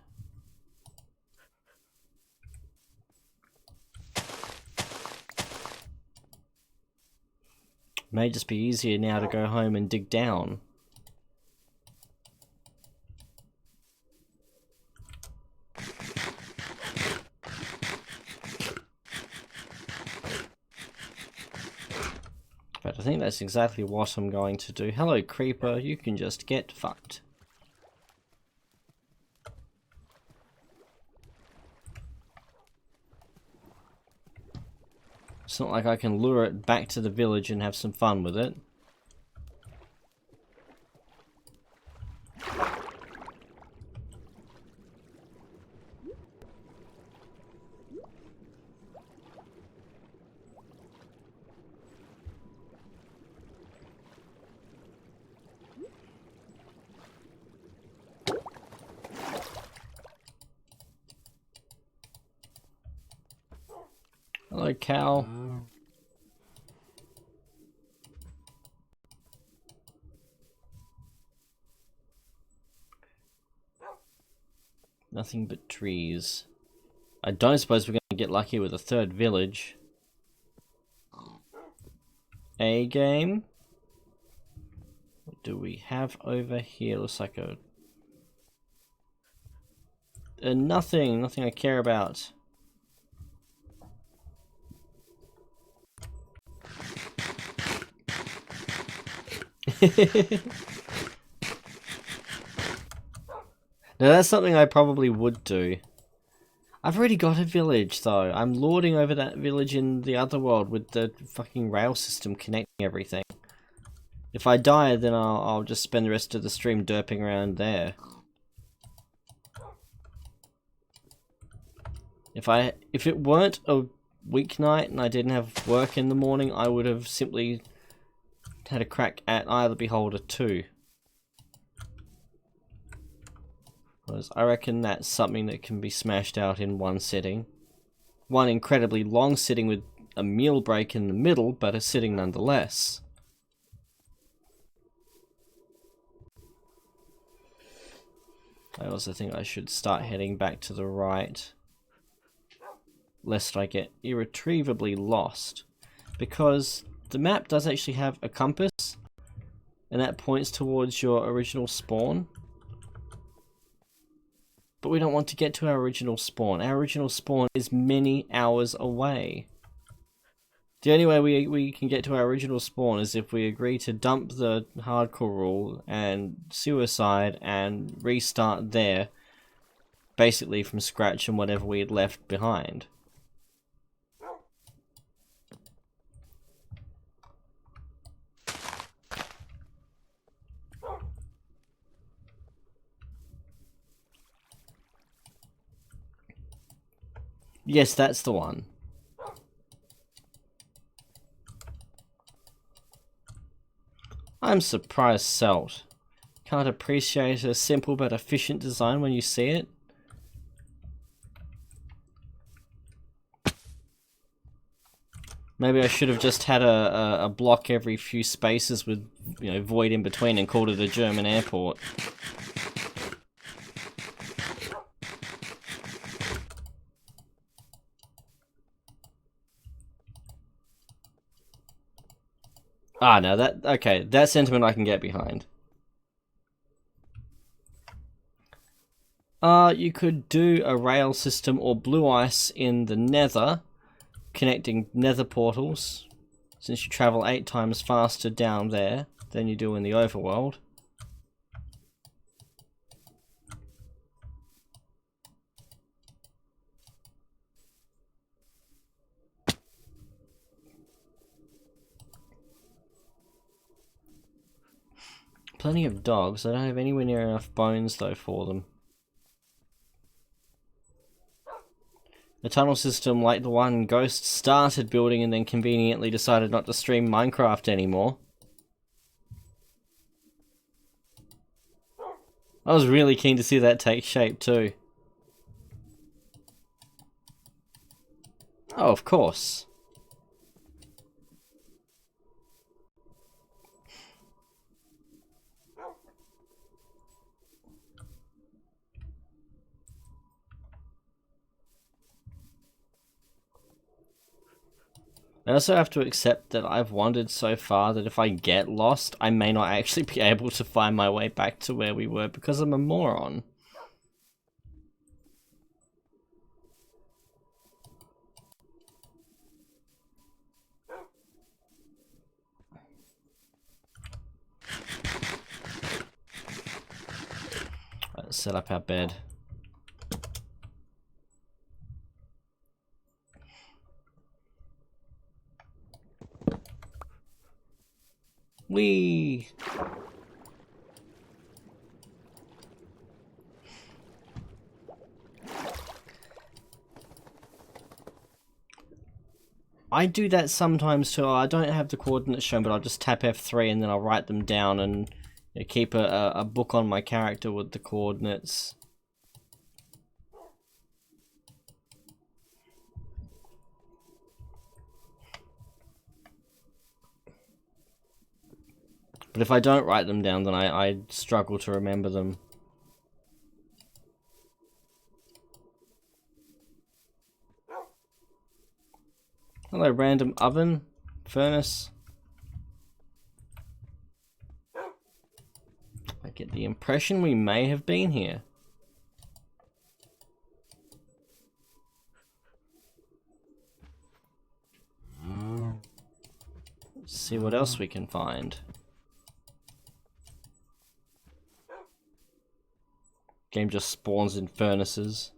May just be easier now to go home and dig down. But I think that's exactly what I'm going to do. Hello, creeper, you can just get fucked. It's not like I can lure it back to the village and have some fun with it. Hello, cow. Nothing but trees. I don't suppose we're going to get lucky with a third village. A game. What do we have over here? Looks like a nothing I care about. Now that's something I probably would do. I've already got a village though. I'm lording over that village in the other world with the fucking rail system connecting everything. If I die, then I'll just spend the rest of the stream derping around there. If it weren't a weeknight and I didn't have work in the morning, I would have simply had a crack at Eye of the Beholder 2. Because I reckon that's something that can be smashed out in one sitting. One incredibly long sitting with a meal break in the middle, but a sitting nonetheless. I also think I should start heading back to the right, lest I get irretrievably lost. Because the map does actually have a compass, and that points towards your original spawn. But we don't want to get to our original spawn. Our original spawn is many hours away. The only way we can get to our original spawn is if we agree to dump the hardcore rule and suicide and restart there, basically from scratch and whatever we had left behind. Yes, that's the one. I'm surprised Salt can't appreciate a simple but efficient design when you see it. Maybe I should have just had a block every few spaces with, you know, void in between and called it a German airport. Ah, no, okay, that sentiment I can get behind. You could do a rail system or blue ice in the nether, connecting nether portals, since you travel 8 times faster down there than you do in the overworld. Plenty of dogs. I don't have anywhere near enough bones though for them. A tunnel system like the one Ghosts started building and then conveniently decided not to stream Minecraft anymore. I was really keen to see that take shape too. Oh, of course. I also have to accept that I've wandered so far that if I get lost, I may not actually be able to find my way back to where we were because I'm a moron. Let's set up our bed. Whee! I do that sometimes too. I don't have the coordinates shown, but I'll just tap F3 and then I'll write them down and, you know, keep a book on my character with the coordinates. But if I don't write them down, then I struggle to remember them. Hello, random oven, furnace. I get the impression we may have been here. Let's see what else we can find. Game just spawns in furnaces.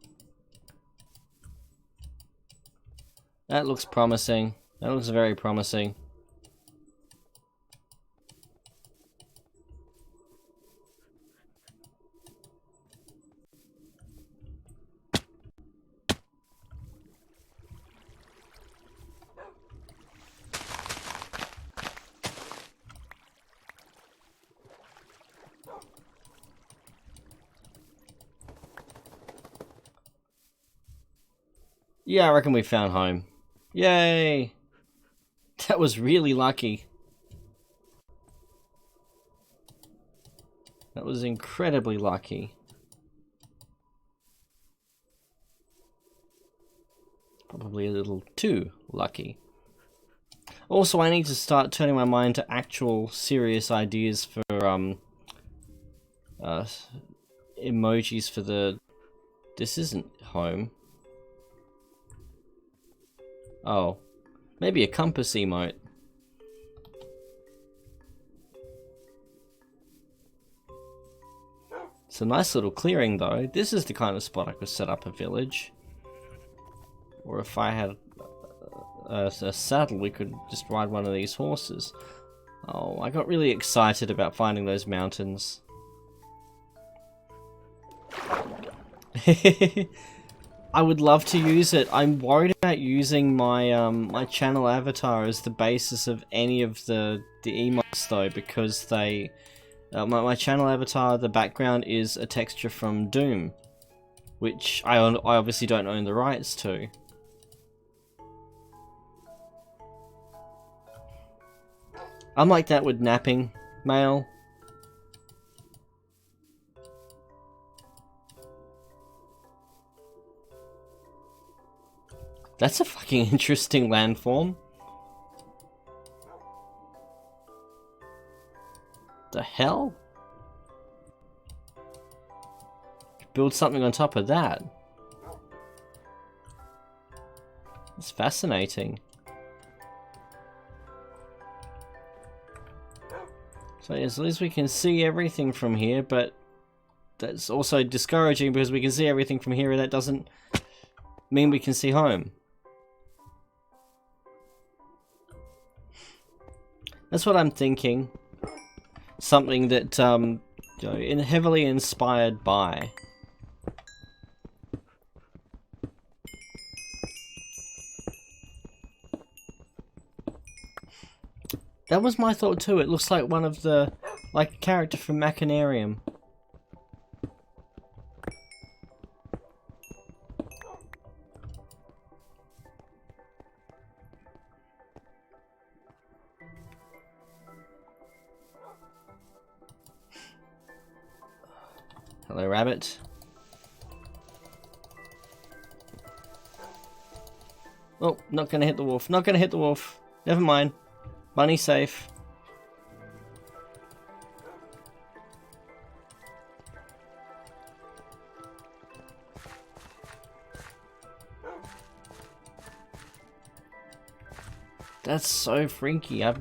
That looks promising. That looks very promising. Yeah, I reckon we found home. Yay! That was really lucky. That was incredibly lucky. Probably a little too lucky. Also, I need to start turning my mind to actual serious ideas for emojis for the... This isn't home. Oh, maybe a compass emote. It's a nice little clearing though. This is the kind of spot I could set up a village. Or if I had a saddle, we could just ride one of these horses. Oh, I got really excited about finding those mountains. I would love to use it. I'm worried about using my my channel avatar as the basis of any of the emotes though, because they my channel avatar, the background is a texture from Doom, which I obviously don't own the rights to. I'm like that with napping mail. That's a fucking interesting landform. The hell? Build something on top of that. It's fascinating. So as least we can see everything from here, but that's also discouraging because we can see everything from here and that doesn't mean we can see home. That's what I'm thinking. Something that, you know, heavily inspired by. That was my thought too. It looks like one of the, like a character from Machinarium. Hello, rabbit. Oh, not gonna hit the wolf. Not gonna hit the wolf. Never mind. Bunny safe. That's so freaky. I've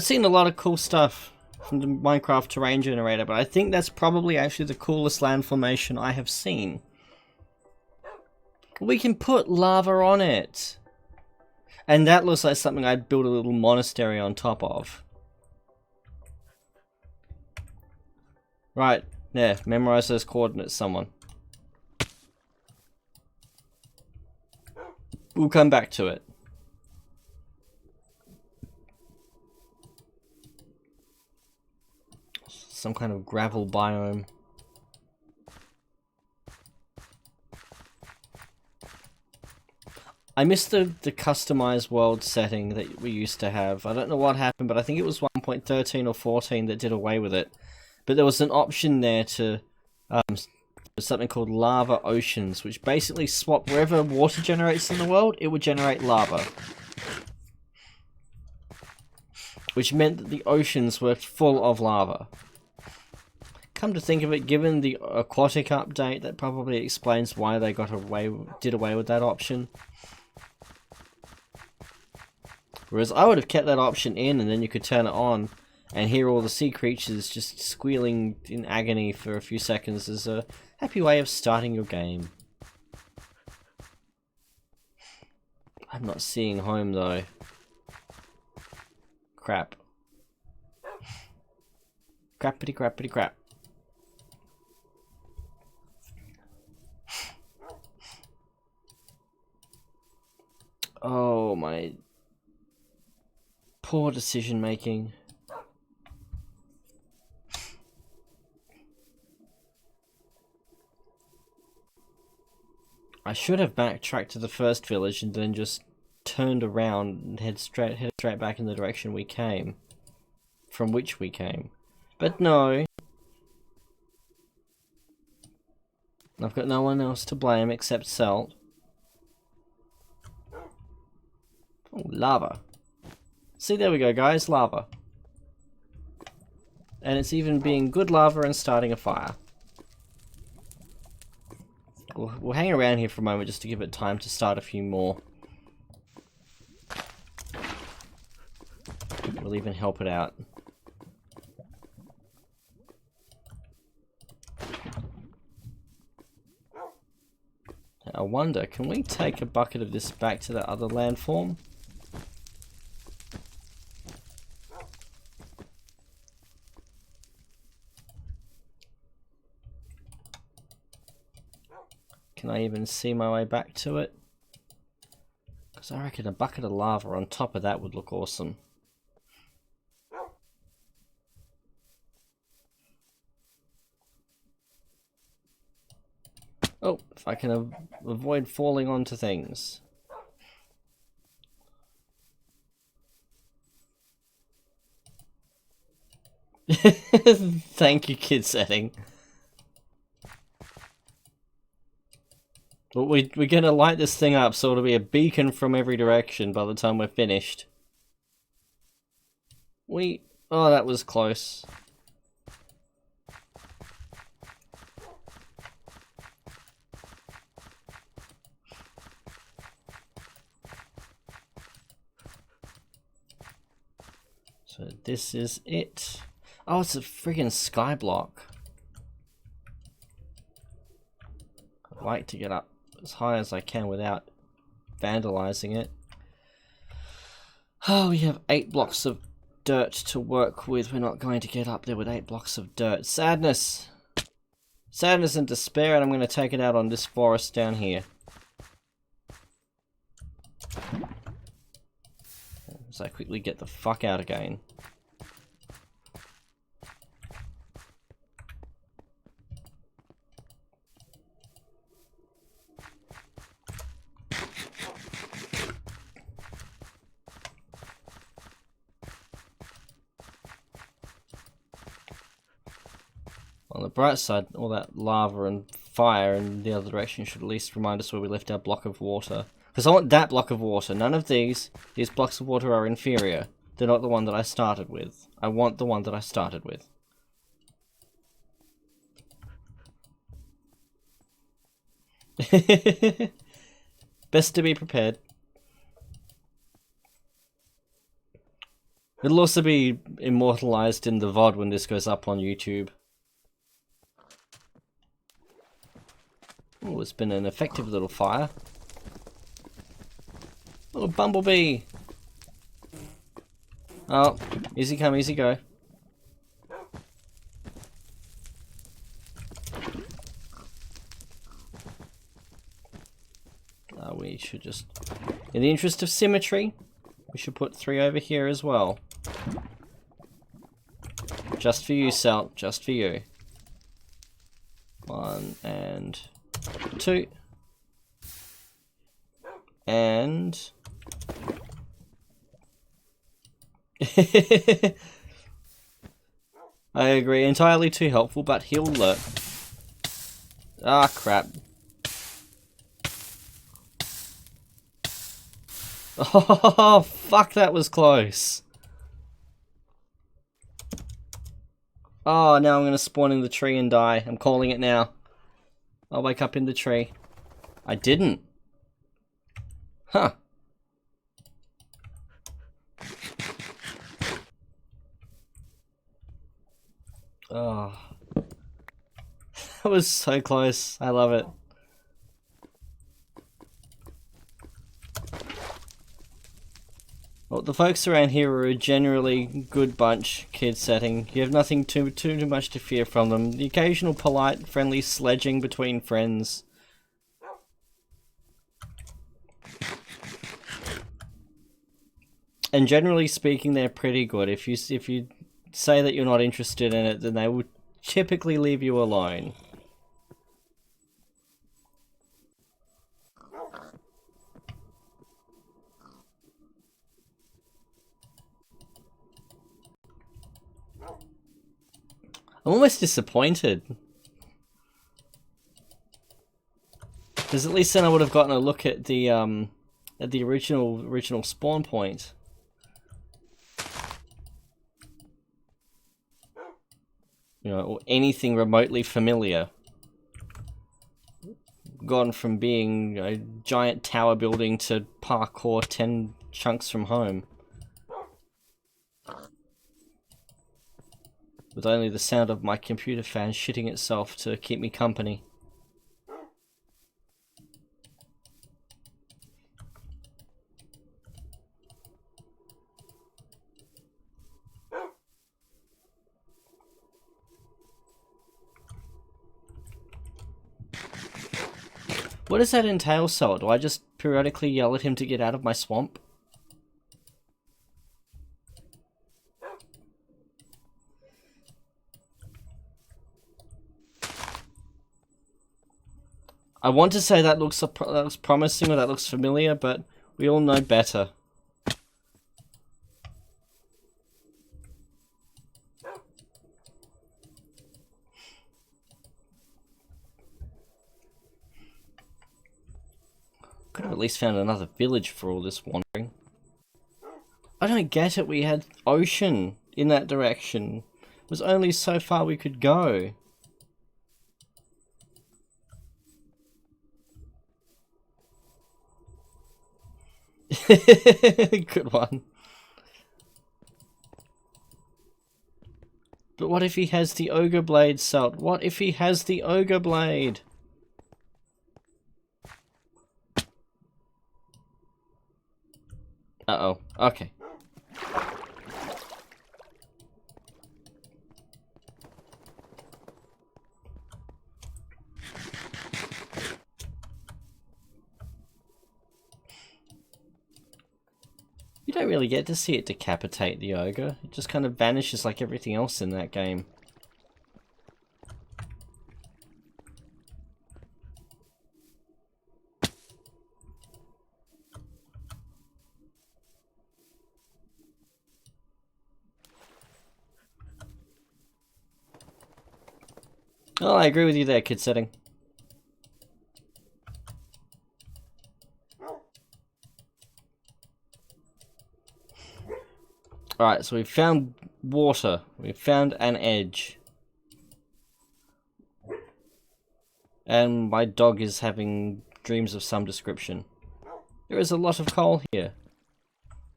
seen a lot of cool stuff from the Minecraft terrain generator, but I think that's probably actually the coolest land formation I have seen. We can put lava on it. And that looks like something I'd build a little monastery on top of. Right, there, memorize those coordinates, someone. We'll come back to it. Some kind of gravel biome. I miss the customized world setting that we used to have. I don't know what happened, but I think it was 1.13 or 14 that did away with it. But there was an option there to something called lava oceans, which basically swapped wherever water generates in the world, it would generate lava. Which meant that the oceans were full of lava. Come to think of it, given the aquatic update, that probably explains why they did away with that option. Whereas I would have kept that option in and then you could turn it on and hear all the sea creatures just squealing in agony for a few seconds is a happy way of starting your game. I'm not seeing home though. Crap. Crappity crappity crap. Oh, my poor decision making. I should have backtracked to the first village and then just turned around and headed straight back in the direction we came. From which we came. But no. I've got no one else to blame except Salt. Oh, lava. See, there we go, guys. Lava. And it's even being good lava and starting a fire. We'll hang around here for a moment just to give it time to start a few more. We'll even help it out. I wonder, can we take a bucket of this back to the other landform? Can I even see my way back to it? Because I reckon a bucket of lava on top of that would look awesome. Oh, if I can avoid falling onto things. Thank you, kid setting. But we're gonna light this thing up so it'll be a beacon from every direction by the time we're finished. Oh, that was close. So this is it. Oh, it's a friggin' sky block. I'd like to get up as high as I can without vandalizing it. Oh, we have 8 blocks of dirt to work with. We're not going to get up there with 8 blocks of dirt. Sadness! Sadness and despair, and I'm going to take it out on this forest down here. As I quickly get the fuck out again. On the bright side, all that lava and fire in the other direction should at least remind us where we left our block of water. Because I want that block of water, none of these. These blocks of water are inferior. They're not the one that I started with. I want the one that I started with. Best to be prepared. It'll also be immortalized in the VOD when this goes up on YouTube. Oh, it's been an effective little fire. Little bumblebee. Oh, easy come, easy go. We should just, in the interest of symmetry, we should put 3 over here as well. Just for you, Salt, just for you. 1 and 2. And... I agree, entirely too helpful, but he'll learn. Ah, crap. Oh, fuck, that was close. Oh, now I'm going to spawn in the tree and die. I'm calling it now. I'll wake up in the tree. I didn't. Huh. Oh, that was so close. I love it. Well, the folks around here are a generally good bunch, kid setting. You have nothing too much to fear from them. The occasional polite, friendly sledging between friends. And generally speaking, they're pretty good. If you say that you're not interested in it, then they will typically leave you alone. I'm almost disappointed. Because at least then I would have gotten a look at the original spawn point. You know, or anything remotely familiar. Gone from being a giant tower building to parkour 10 chunks from home. With only the sound of my computer fan shitting itself to keep me company. What does that entail, Sol? Do I just periodically yell at him to get out of my swamp? I want to say that looks promising or that looks familiar, but we all know better. Could have at least found another village for all this wandering. I don't get it, we had ocean in that direction. It was only so far we could go. Good one. But what if he has the ogre blade, Salt? What if he has the ogre blade? Uh-oh. Okay. You don't really get to see it decapitate the ogre. It just kind of vanishes like everything else in that game. Oh, I agree with you there, kid setting. Alright, so we've found water. We've found an edge. And my dog is having dreams of some description. There is a lot of coal here.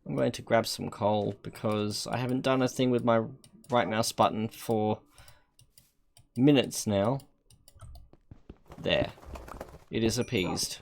I'm going to grab some coal because I haven't done a thing with my right mouse button for minutes now. There. It is appeased.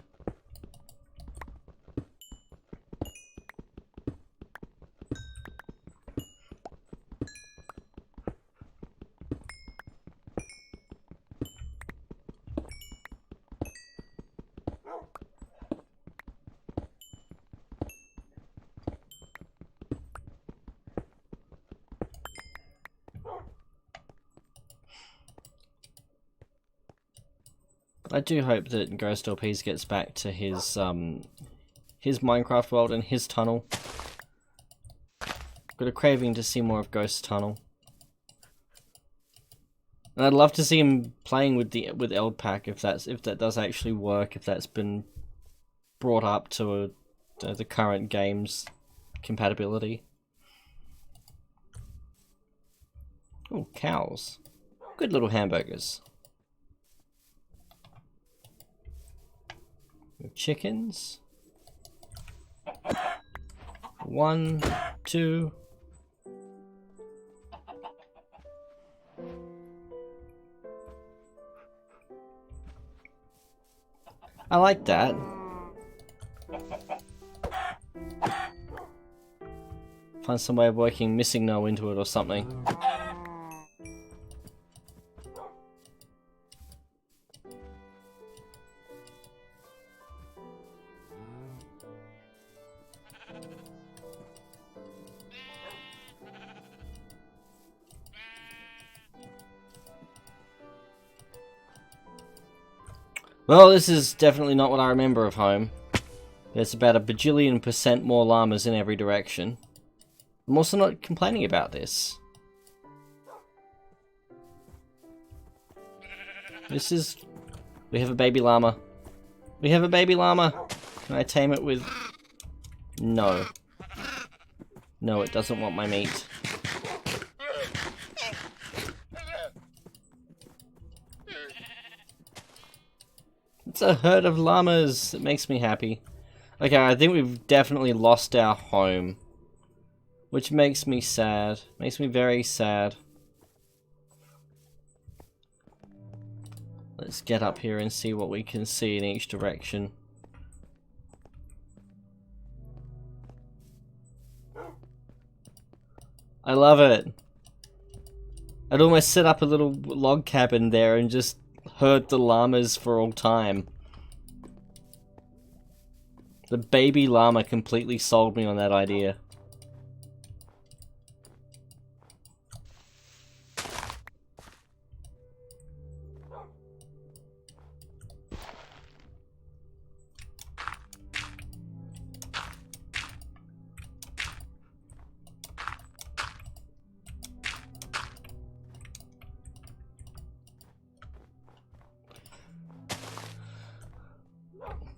I do hope that Ghost LPs gets back to his Minecraft world and his tunnel. Got a craving to see more of Ghost Tunnel. And I'd love to see him playing with Eldpack if that does actually work, if that's been brought up to the current game's compatibility. Oh, cows. Good little hamburgers. Chickens. 1, 2. I like that. Find some way of working missing no into it or something. Well, this is definitely not what I remember of home. There's about a bajillion% more llamas in every direction. I'm also not complaining about this. This is... We have a baby llama. We have a baby llama! Can I tame it with... No. No, it doesn't want my meat. It's a herd of llamas! It makes me happy. Okay, I think we've definitely lost our home. Which makes me sad. Makes me very sad. Let's get up here and see what we can see in each direction. I love it! I'd almost set up a little log cabin there and just herd the llamas for all time. The baby llama completely sold me on that idea.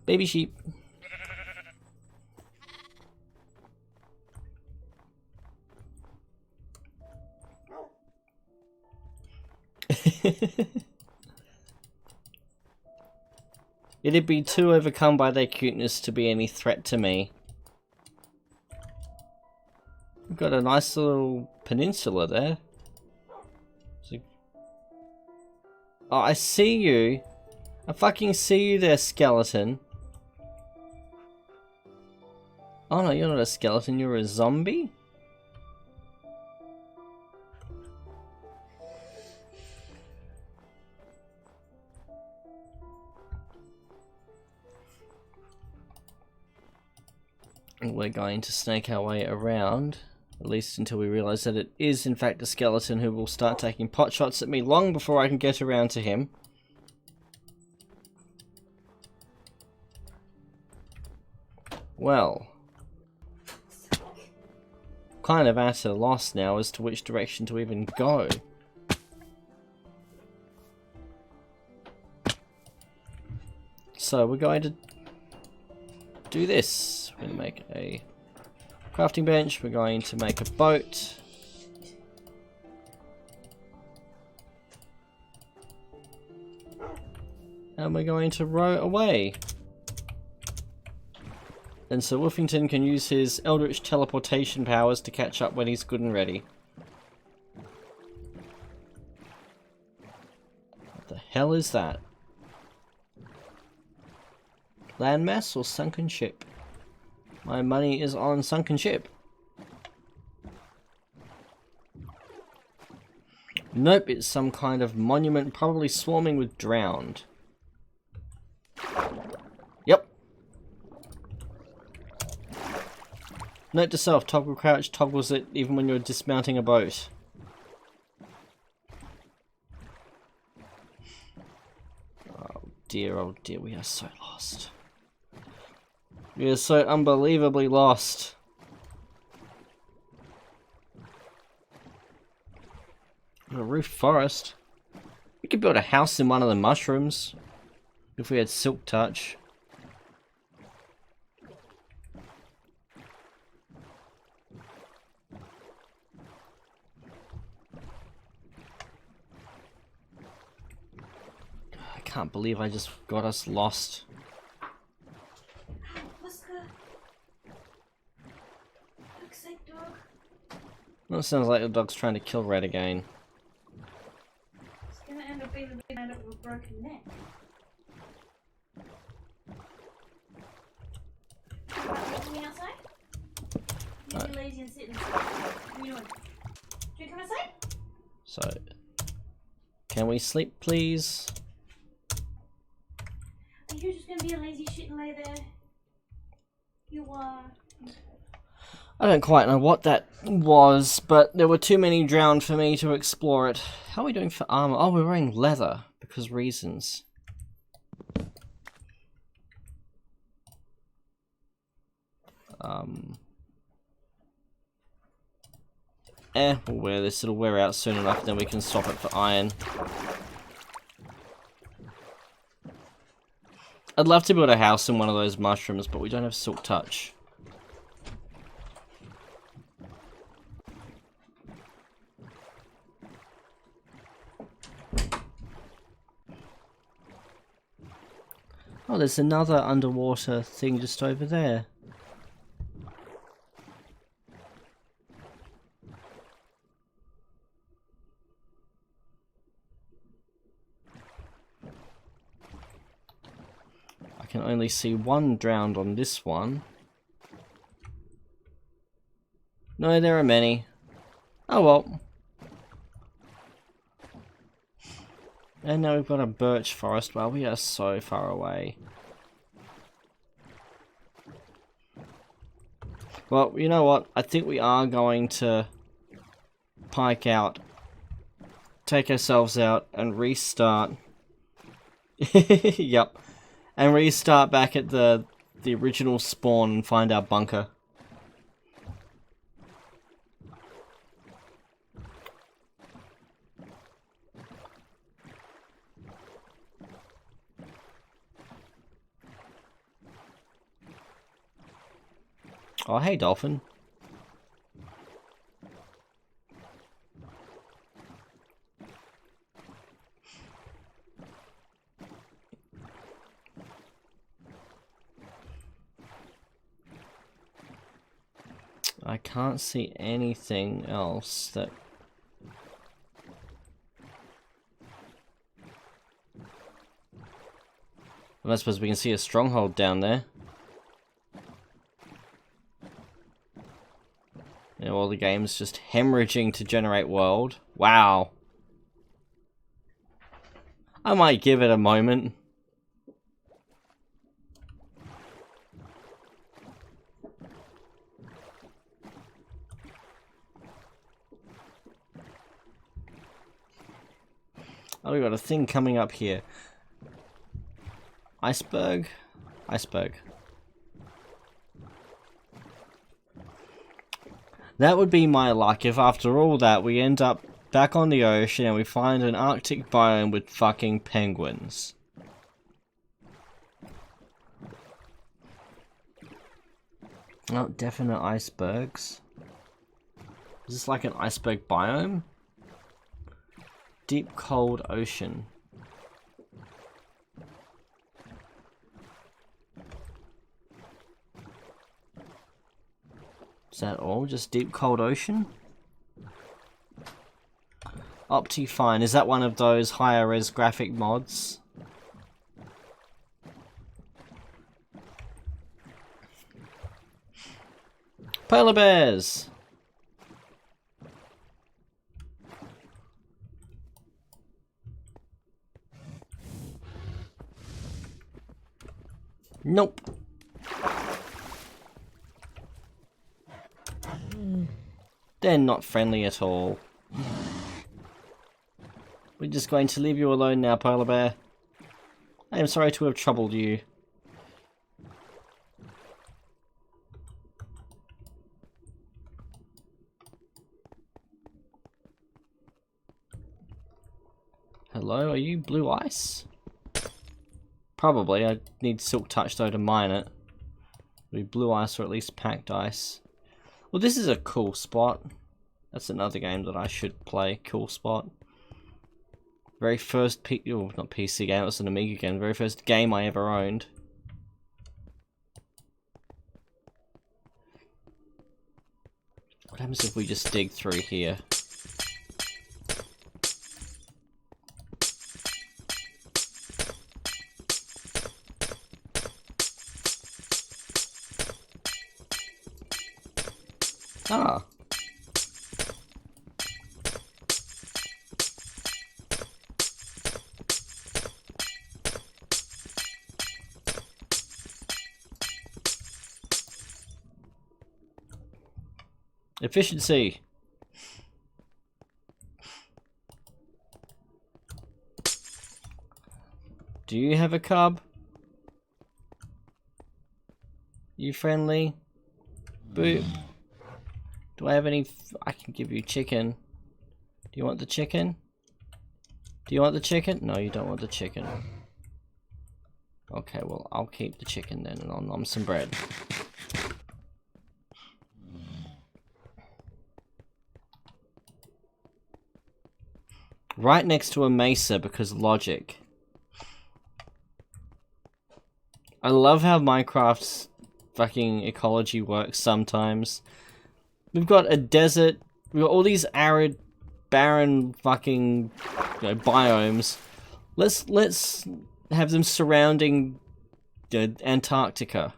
Baby sheep. It'd be too overcome by their cuteness to be any threat to me. We've got a nice little peninsula there. Oh, I see you. I fucking see you there, skeleton. Oh no, you're not a skeleton, you're a zombie? We're going to snake our way around, at least until we realise that it is in fact a skeleton who will start taking pot shots at me long before I can get around to him. Well, kind of at a loss now as to which direction to even go. So we're going to do this. We're going to make a crafting bench, we're going to make a boat. And we're going to row away. And so Woofington can use his Eldritch teleportation powers to catch up when he's good and ready. What the hell is that? Landmass or sunken ship? My money is on sunken ship. Nope, it's some kind of monument, probably swarming with drowned. Yep. Note to self, toggle crouch toggles it even when you're dismounting a boat. Oh dear, we are so lost. We are so unbelievably lost. A roof forest. We could build a house in one of the mushrooms if we had silk touch. I can't believe I just got us lost. Well, it sounds like the dog's trying to kill Red again. It's gonna end up being a bit of a broken neck. coming outside? You're be lazy and sit inside. What are you doing? Do you come outside? So, can we sleep, please? Are you just gonna be a lazy shit and lay there? You are. I don't quite know what that was, but there were too many drowned for me to explore it. How are we doing for armor? Oh, we're wearing leather, because reasons. We'll wear this. It'll wear out soon enough, then we can swap it for iron. I'd love to build a house in one of those mushrooms, but we don't have silk touch. Oh, there's another underwater thing just over there. I can only see one drowned on this one. No, there are many. Oh well. And now we've got a birch forest. Well, we are so far away. Well, you know what? I think we are going to pike out, take ourselves out, and restart. Yep. And restart back at the original spawn and find our bunker. Oh, hey, dolphin. I can't see anything else that... Well, I suppose we can see a stronghold down there. Yeah, well, the game's just hemorrhaging to generate world. Wow. I might give it a moment. Oh, we got a thing coming up here. Iceberg? Iceberg. That would be my luck if after all that we end up back on the ocean and we find an Arctic biome with fucking penguins. Oh, definite icebergs. Is this like an iceberg biome? Deep cold ocean. Is that all? Just deep cold ocean? Optifine, is that one of those higher res graphic mods? Polar bears! Nope. They're not friendly at all. We're just going to leave you alone now, polar bear. I am sorry to have troubled you. Hello, are you blue ice? Probably, I need silk touch though to mine it. It'll be blue ice or at least packed ice. Well, this is a cool spot. That's another game that I should play. Cool spot. Very first not PC game, it was an Amiga game. Very first game I ever owned. What happens if we just dig through here? Ah. Efficiency. Do you have a cub? You friendly? Boo. Do I have any? I can give you chicken. Do you want the chicken? Do you want the chicken? No, you don't want the chicken. Okay, well, I'll keep the chicken then, and I'll nom some bread. Right next to a mesa because logic. I love how Minecraft's fucking ecology works sometimes. We've got a desert, we've got all these arid, barren fucking, you know, biomes. Let's have them surrounding Antarctica.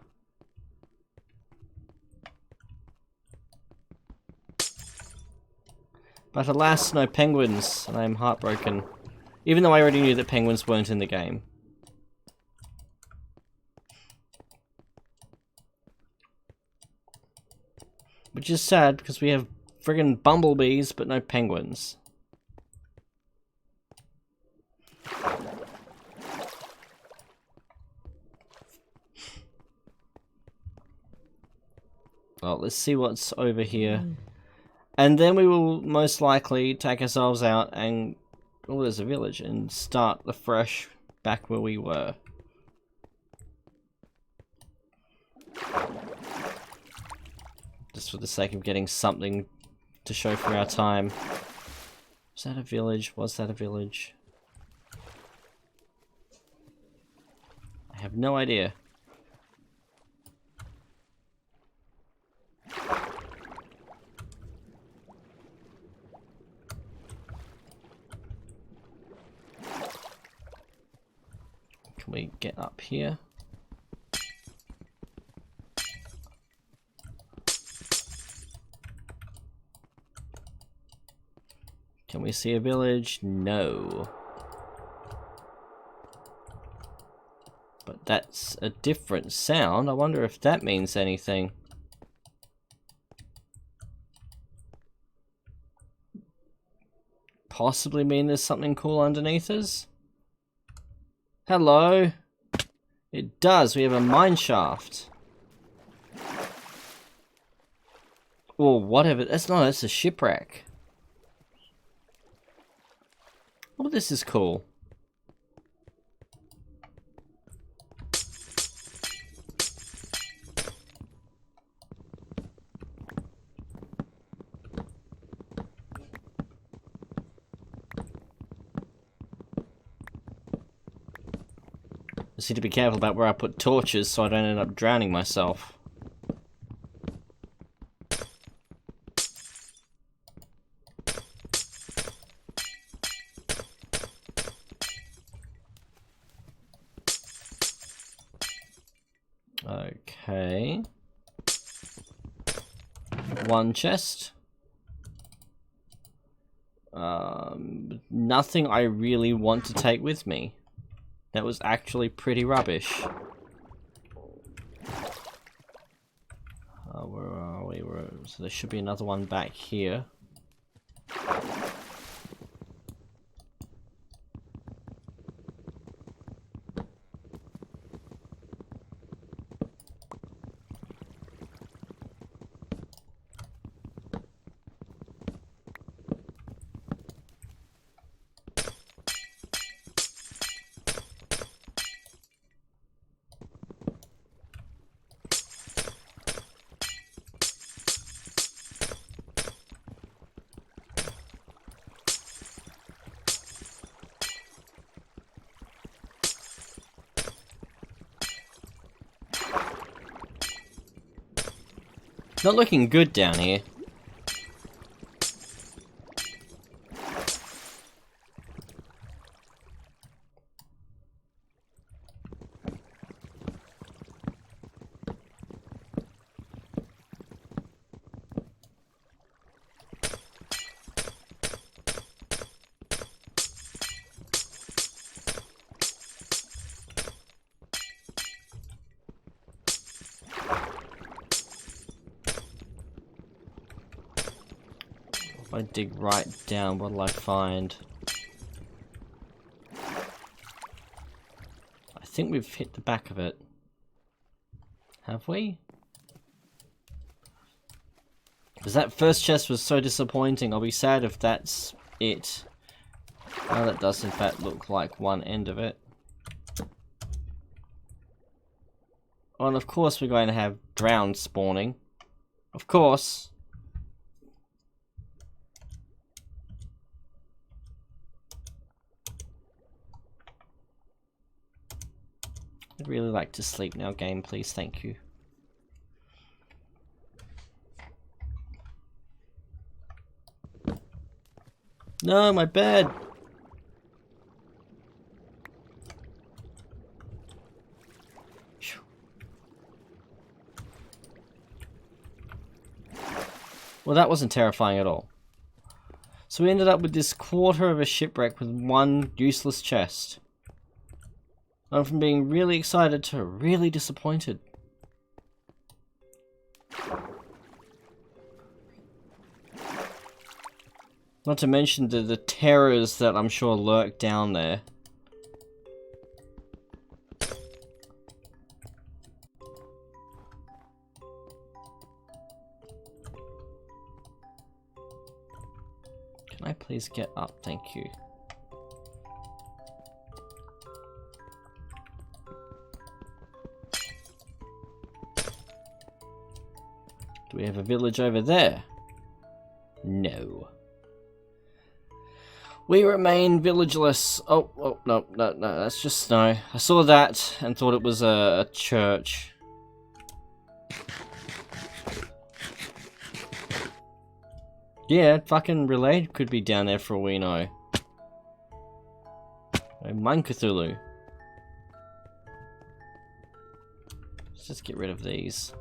But alas, no penguins, and I am heartbroken. Even though I already knew that penguins weren't in the game. Which is sad, because we have friggin' bumblebees, but no penguins. Well, let's see what's over here. And then we will most likely take ourselves out and... oh, there's a village, and start afresh back where we were. Just for the sake of getting something to show for our time. Was that a village? Was that a village? I have no idea. Can we get up here? Can we see a village? No. But that's a different sound. I wonder if that means anything. Possibly mean there's something cool underneath us? Hello? It does. We have a mine shaft. Or whatever. That's a shipwreck. Oh, this is cool. Just need to be careful about where I put torches so I don't end up drowning myself. Okay. One chest. Nothing I really want to take with me. That was actually pretty rubbish. Where are we? So there should be another one back here. Not looking good down here. If I dig right down, what'll I find? I think we've hit the back of it. Have we? Because that first chest was so disappointing. I'll be sad if that's it. Oh, that does in fact look like one end of it. Oh, and of course we're going to have drowned spawning. Of course. I'd really like to sleep now, game, please, thank you. No, my bed! Well, that wasn't terrifying at all. So we ended up with this quarter of a shipwreck with one useless chest. I'm from being really excited to really disappointed. Not to mention the terrors that I'm sure lurk down there. Can I please get up? Thank you. Do we have a village over there? No. We remain villageless. Oh, no, that's just snow. I saw that and thought it was a church. Yeah, fucking Relay could be down there for all we know. Mine Cthulhu. Let's just get rid of these.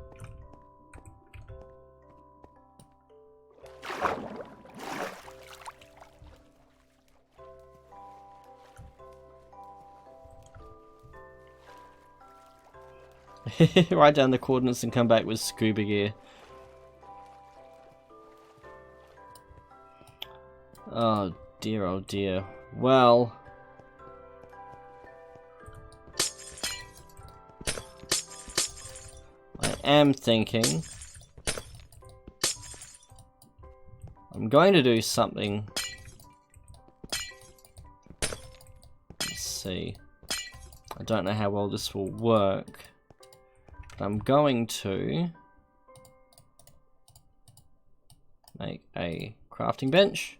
Write down the coordinates and come back with scuba gear. Oh dear, oh dear. Well... I am thinking... I'm going to do something... Let's see... I don't know how well this will work. But I'm going to... make a crafting bench.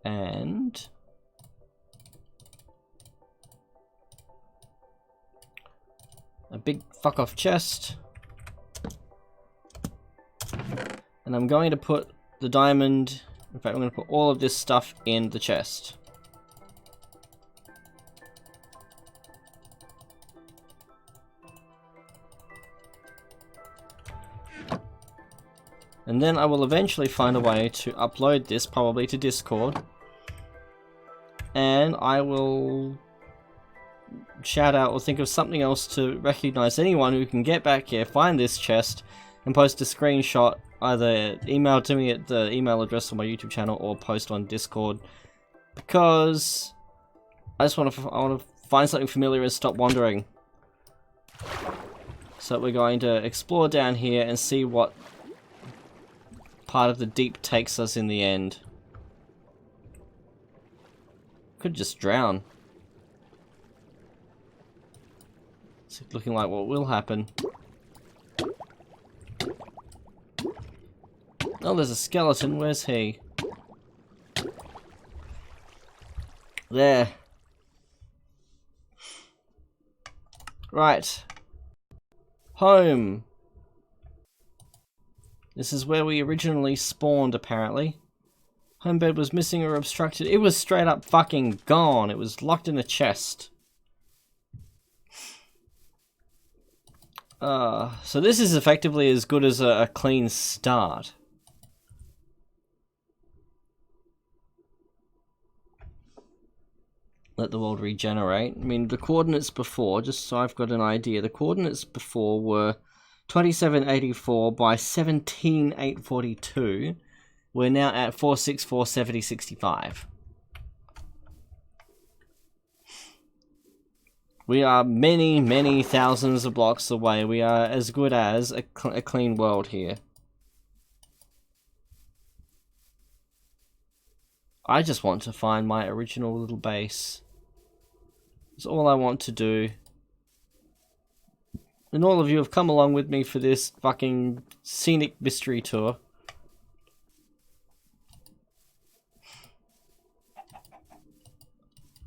And a big fuck off chest, and I'm going to put the diamond, in fact I'm going to put all of this stuff in the chest. And then I will eventually find a way to upload this, probably to Discord. And I will shout out or think of something else to recognize anyone who can get back here, find this chest, and post a screenshot, either email to me at the email address on my YouTube channel or post on Discord. Because I just want to find something familiar and stop wandering. So we're going to explore down here and see what part of the deep takes us in the end. Could just drown. It's looking like what will happen. Oh, there's a skeleton. Where's he? There. Right. Home. This is where we originally spawned, apparently. Home bed was missing or obstructed. It was straight up fucking gone. It was locked in a chest. So this is effectively as good as a clean start. Let the world regenerate. I mean, the coordinates before, just so I've got an idea, the coordinates before were 2784 by 17842. We're now at 464, 70, 65. We are many, many thousands of blocks away. We are as good as a clean world here. I just want to find my original little base. That's all I want to do. And all of you have come along with me for this fucking scenic mystery tour.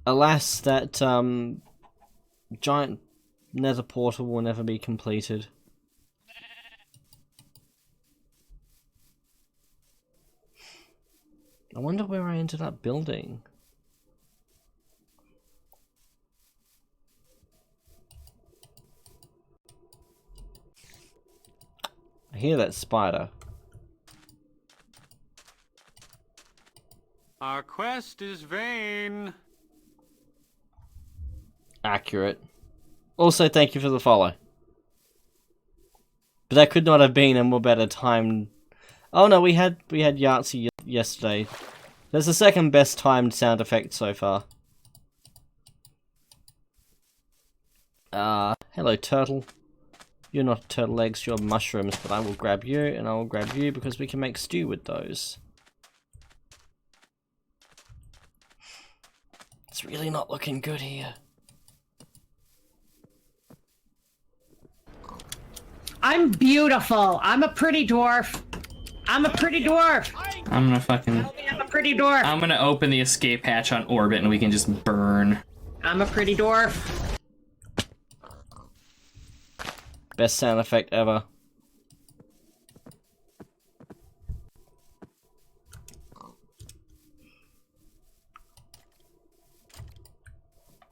Alas, that giant nether portal will never be completed. I wonder where I ended up building. I hear that spider. Our quest is vain. Accurate. Also, thank you for the follow. But that could not have been a more better time. Oh no, we had Yahtzee yesterday. That's the second best timed sound effect so far. Hello turtle. You're not turtle eggs, you're mushrooms, but I will grab you and I will grab you because we can make stew with those. It's really not looking good here. I'm beautiful. I'm a pretty dwarf. I'm a pretty dwarf. I'm gonna fucking... I'm a pretty dwarf. I'm gonna open the escape hatch on orbit and we can just burn. I'm a pretty dwarf. Best sound effect ever.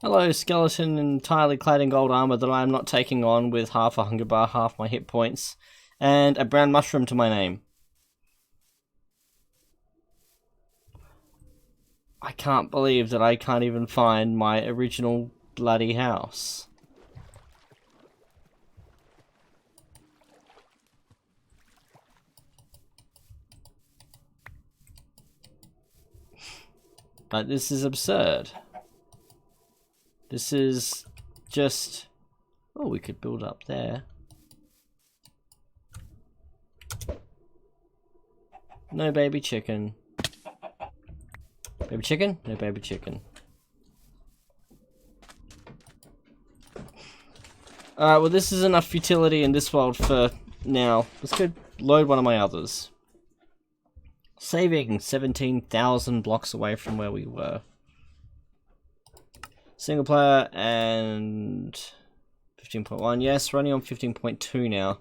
Hello, skeleton entirely clad in gold armor that I am not taking on with half a hunger bar, half my hit points, and a brown mushroom to my name. I can't believe that I can't even find my original bloody house. But this is absurd. This is just... Oh, we could build up there. No baby chicken. Baby chicken? No baby chicken. Alright, well this is enough futility in this world for now. Let's go load one of my others. Saving 17,000 blocks away from where we were. Single player and 15.1. Yes, running on 15.2 now.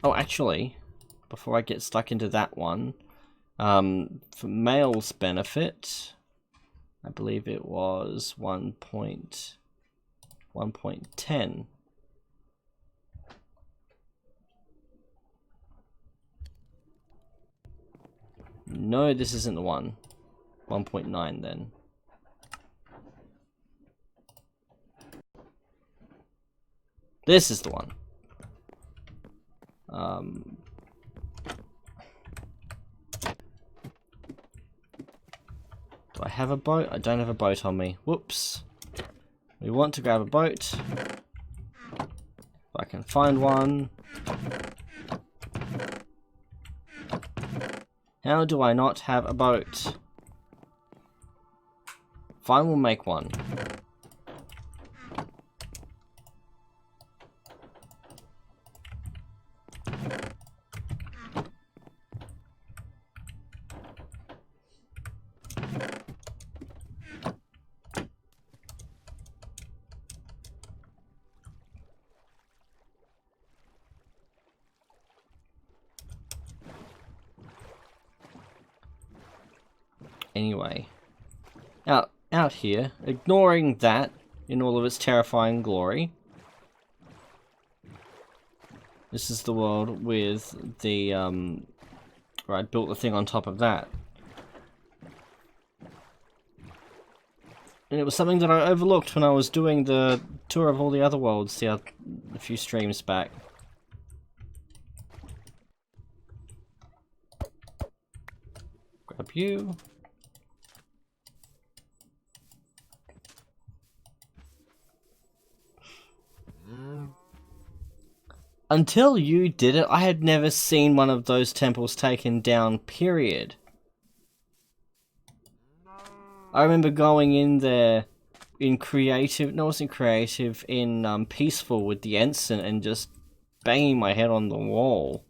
Oh, actually, before I get stuck into that one, for male's benefit, I believe it was 1.10. No, this isn't the one. 1.9 then. This is the one. Do I have a boat? I don't have a boat on me. Whoops. We want to grab a boat. If I can find one. How do I not have a boat? Fine, we'll make one. Anyway, out here, ignoring that in all of its terrifying glory. This is the world with the where I built the thing on top of that. And it was something that I overlooked when I was doing the tour of all the other worlds a few streams back. Grab you. Until you did it, I had never seen one of those temples taken down, period. I remember going in there in creative, no, it wasn't creative, in peaceful with the ensign and just banging my head on the wall.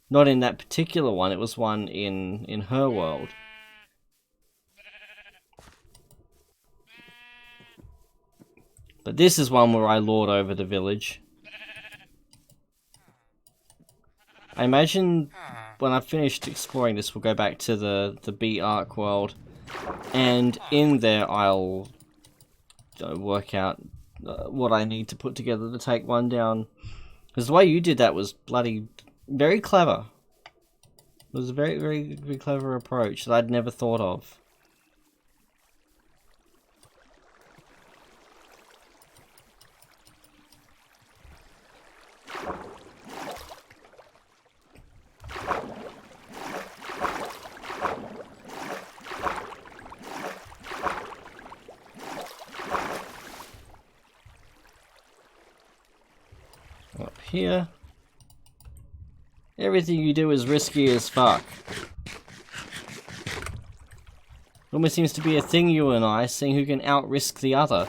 Not in that particular one, it was one in her world. But this is one where I lord over the village. I imagine when I've finished exploring this, we'll go back to the B Arc world, and in there I'll work out what I need to put together to take one down. Because the way you did that was bloody very clever. It was a very, very, very clever approach that I'd never thought of. Up here. Everything you do is risky as fuck. Almost seems to be a thing, you and I, seeing who can out-risk the other.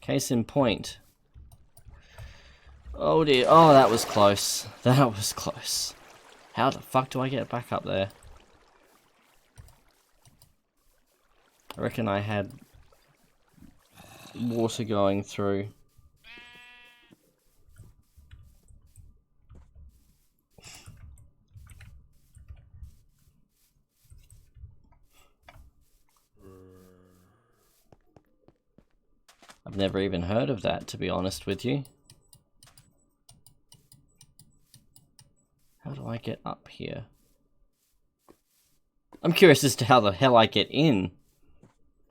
Case in point. Oh dear, oh that was close. That was close. How the fuck do I get back up there? I reckon I had water going through. I've never even heard of that, to be honest with you. How do I get up here? I'm curious as to how the hell I get in.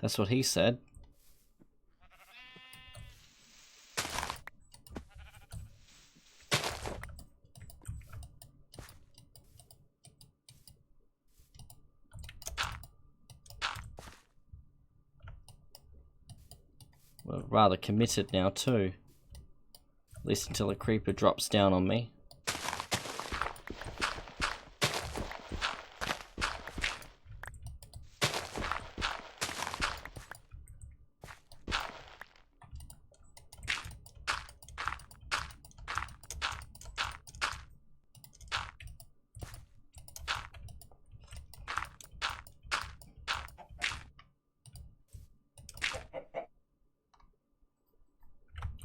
That's what he said. Well, rather committed now too. At least until a creeper drops down on me.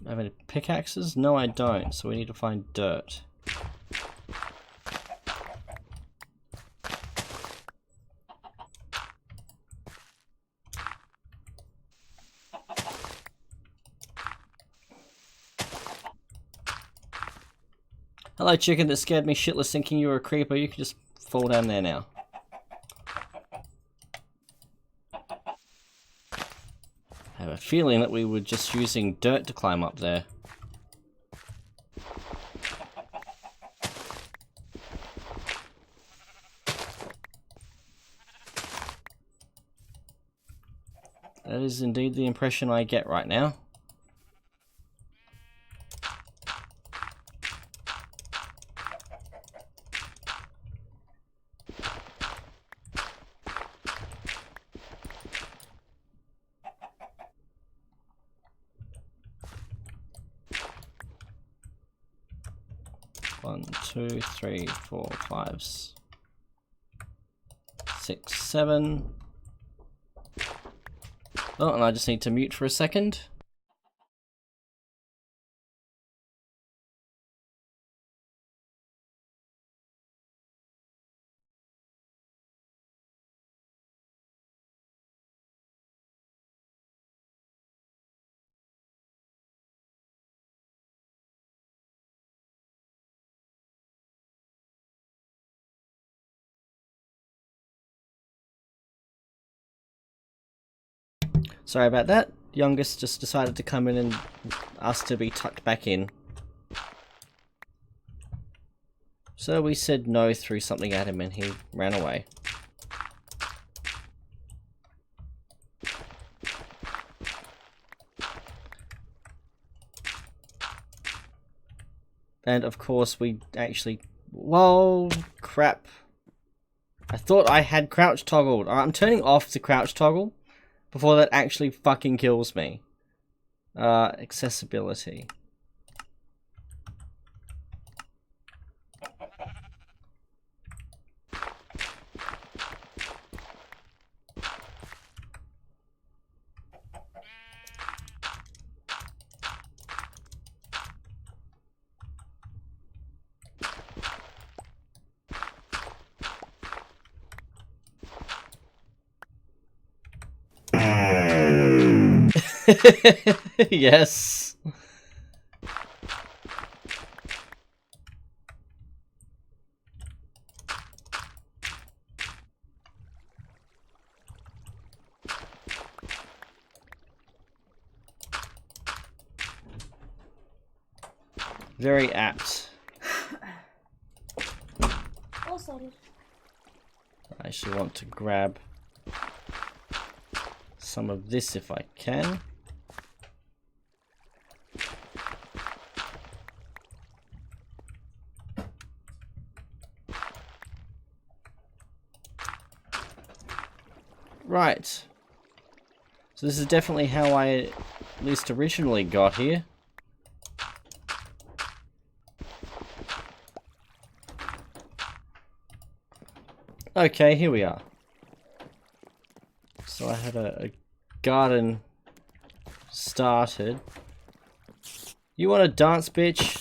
I have any pickaxes? No, I don't, so we need to find dirt. Hello, chicken that scared me shitless thinking you were a creeper. You can just fall down there now. I have a feeling that we were just using dirt to climb up there. That is indeed the impression I get right now. One, two, three, 4, 5, 6, 7. Oh, and I just need to mute for a second. Sorry about that. Youngest just decided to come in and ask to be tucked back in. So we said no, threw something at him, and he ran away. And of course we actually... Whoa, crap. I thought I had crouch toggled. I'm turning off the crouch toggle before that actually fucking kills me. Accessibility. Yes. Very apt. All sorted. I actually want to grab some of this if I can. Right. So this is definitely how I at least originally got here. Okay, here we are. So I had a garden started. You want to dance, bitch?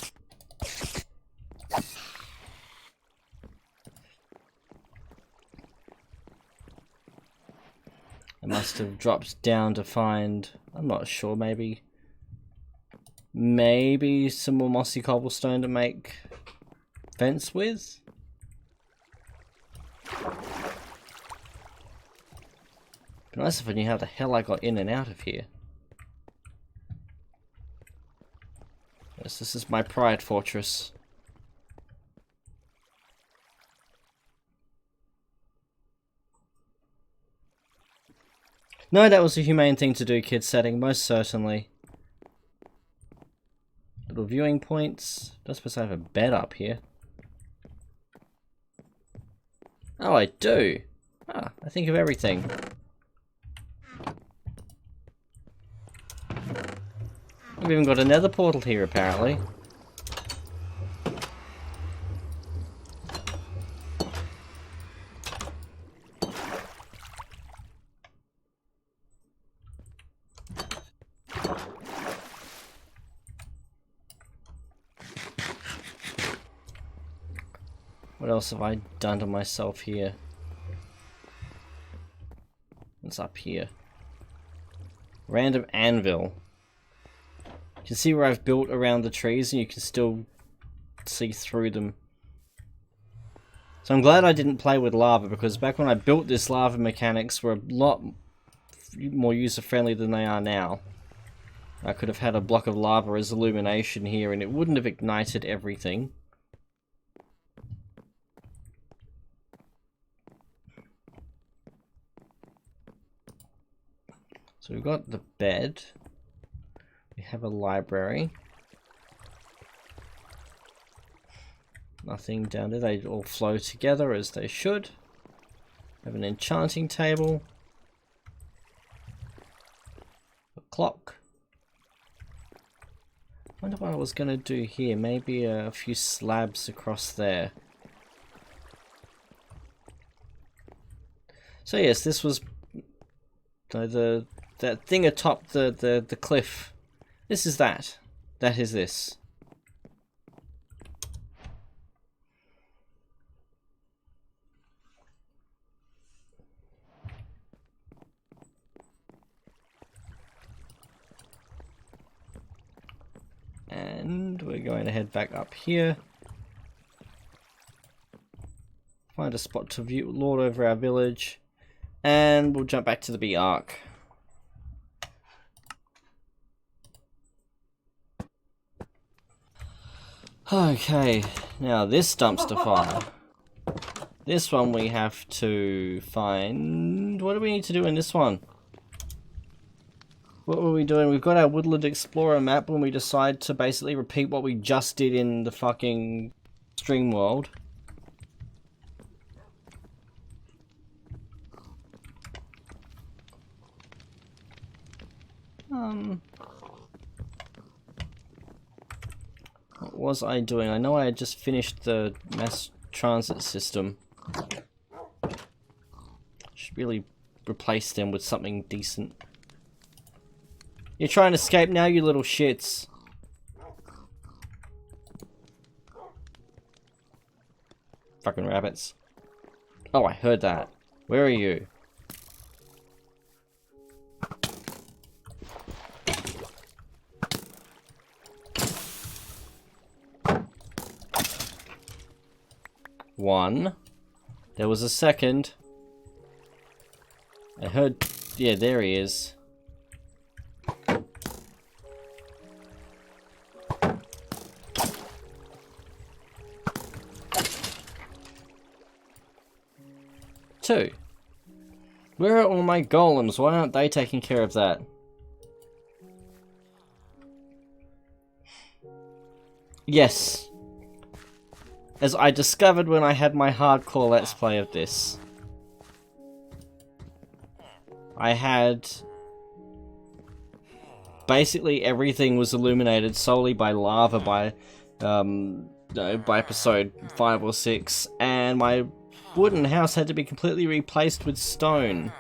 I must have dropped down to find, I'm not sure, maybe some more mossy cobblestone to make fence with? Be nice if I knew how the hell I got in and out of here. Yes, this is my pride fortress. No, that was a humane thing to do, kid setting, most certainly. Little viewing points. Don't suppose I have a bed up here. Oh, I do. Ah, I think of everything. We've even got a nether portal here, apparently. What else have I done to myself here? What's up here? Random anvil. You can see where I've built around the trees and you can still see through them. So I'm glad I didn't play with lava, because back when I built this, lava mechanics were a lot more user-friendly than they are now. I could have had a block of lava as illumination here and it wouldn't have ignited everything. So we've got the bed. We have a library. Nothing down there. They all flow together as they should. We have an enchanting table. A clock. I wonder what I was going to do here. Maybe a few slabs across there. So yes, this was that thing atop the cliff. This is that. That is this. And we're going to head back up here. Find a spot to view, lord over our village. And we'll jump back to the B arc. Okay, now this dumpster fire. This one we have to find... What do we need to do in this one? What were we doing? We've got our Woodland Explorer map when we decide to basically repeat what we just did in the fucking stream world. What was I doing? I know I had just finished the mass transit system. Should really replace them with something decent. You're trying to escape now, you little shits. Fucking rabbits. Oh, I heard that. Where are you? One. There was a second. I heard... Yeah, there he is. Two. Where are all my golems? Why aren't they taking care of that? Yes. As I discovered when I had my hardcore let's play of this. I had... Basically everything was illuminated solely by lava by episode 5 or 6, and my wooden house had to be completely replaced with stone.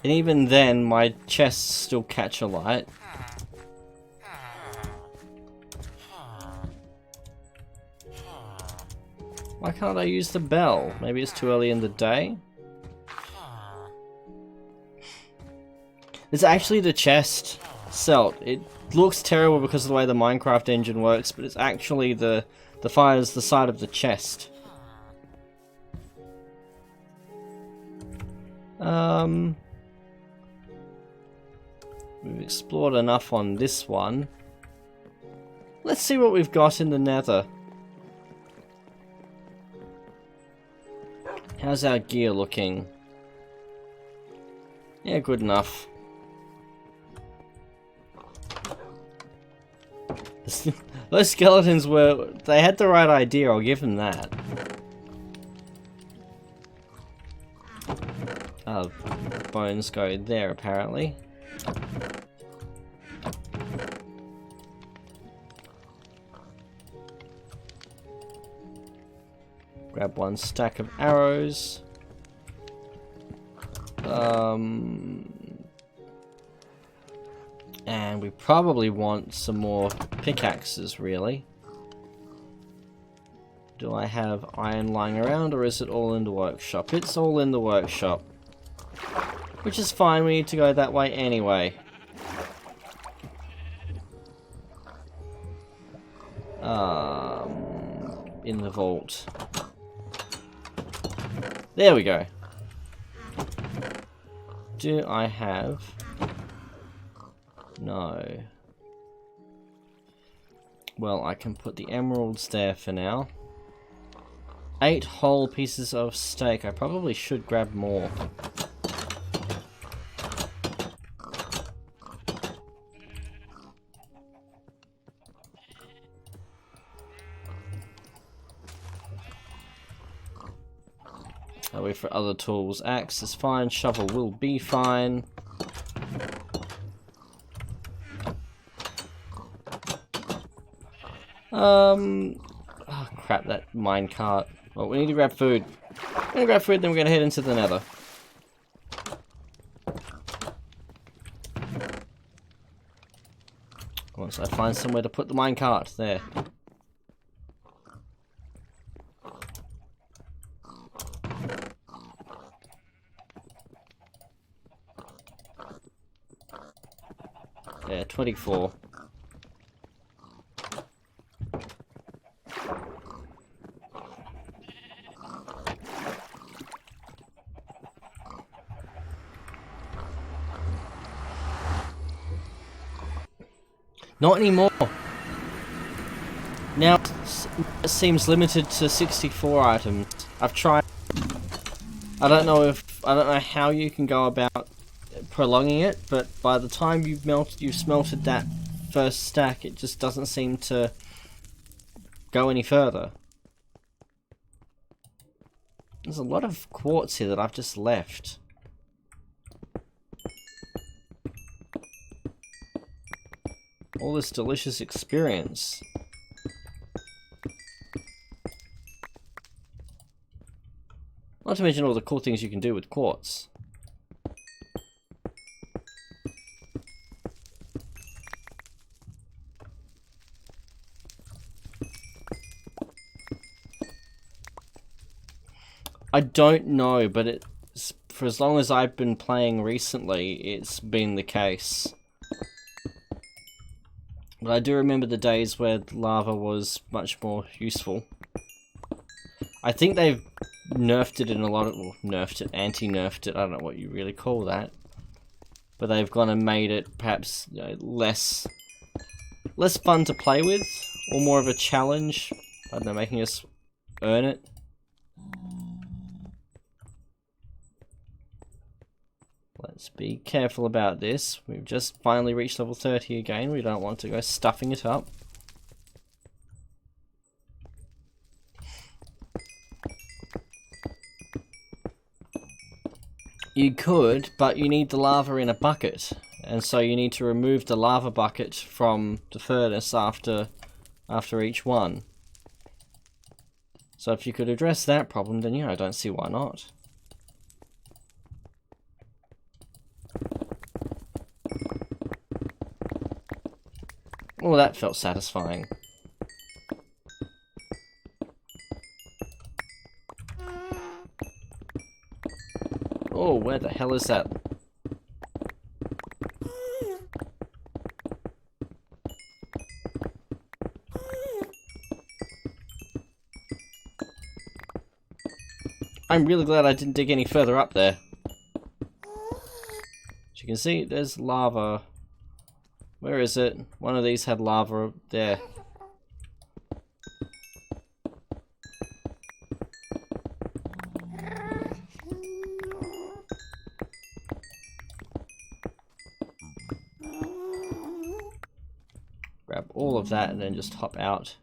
And even then, my chests still catch a light. Why can't I use the bell? Maybe it's too early in the day? It's actually the chest celt. It looks terrible because of the way the Minecraft engine works, but it's actually the fire's the side of the chest. We've explored enough on this one. Let's see what we've got in the nether. How's our gear looking? Yeah, good enough. Those skeletons were... They had the right idea, I'll give them that. Oh, bones go there, apparently. Grab one stack of arrows. And we probably want some more pickaxes, really. Do I have iron lying around, or is it all in the workshop? It's all in the workshop. Which is fine, we need to go that way anyway. In the vault. There we go. Do I have... No. Well, I can put the emeralds there for now. 8 whole pieces of steak. I probably should grab more. I'll wait for other tools. Axe is fine. Shovel will be fine. Oh crap, that minecart. Well, we need to grab food. We're gonna grab food, then we're gonna head into the nether. Once I find somewhere to put the minecart, there. Yeah, 24. Not anymore. Now it seems limited to 64 items. I've tried. I don't know how you can go about prolonging it, but by the time you've smelted that first stack, it just doesn't seem to go any further. There's a lot of quartz here that I've just left. All this delicious experience. Not to mention all the cool things you can do with quartz. I don't know, but it's, for as long as I've been playing recently, it's been the case. But I do remember the days where lava was much more useful. I think they've nerfed it in a lot of... well, nerfed it, anti-nerfed it, I don't know what you really call that. But they've gone and made it perhaps, you know, less fun to play with, or more of a challenge. I don't know, making us earn it. Let's be careful about this. We've just finally reached level 30 again. We don't want to go stuffing it up. You could, but you need the lava in a bucket. And so you need to remove the lava bucket from the furnace after each one. So if you could address that problem, then yeah, I don't see why not. Oh, that felt satisfying. Oh, where the hell is that? I'm really glad I didn't dig any further up there. As you can see, there's lava. Where is it? One of these had lava up there. Grab all of that and then just hop out.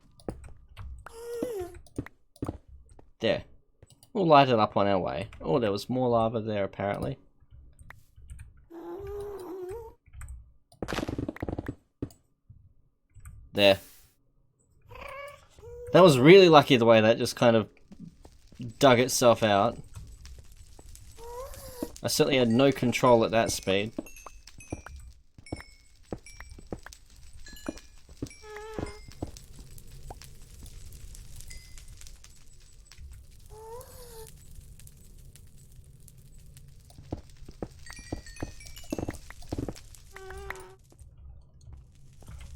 There. We'll light it up on our way. Oh, there was more lava there apparently. There. That was really lucky the way that just kind of dug itself out. I certainly had no control at that speed.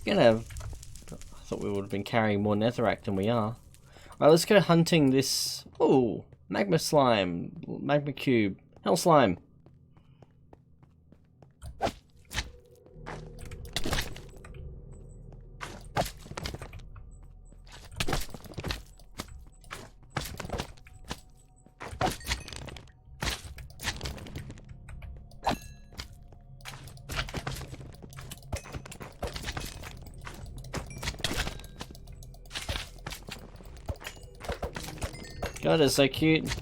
Gonna have... I thought we would have been carrying more netherrack than we are. Alright, let's go hunting this... Oh, magma slime, magma cube, hell slime. God, it's so cute.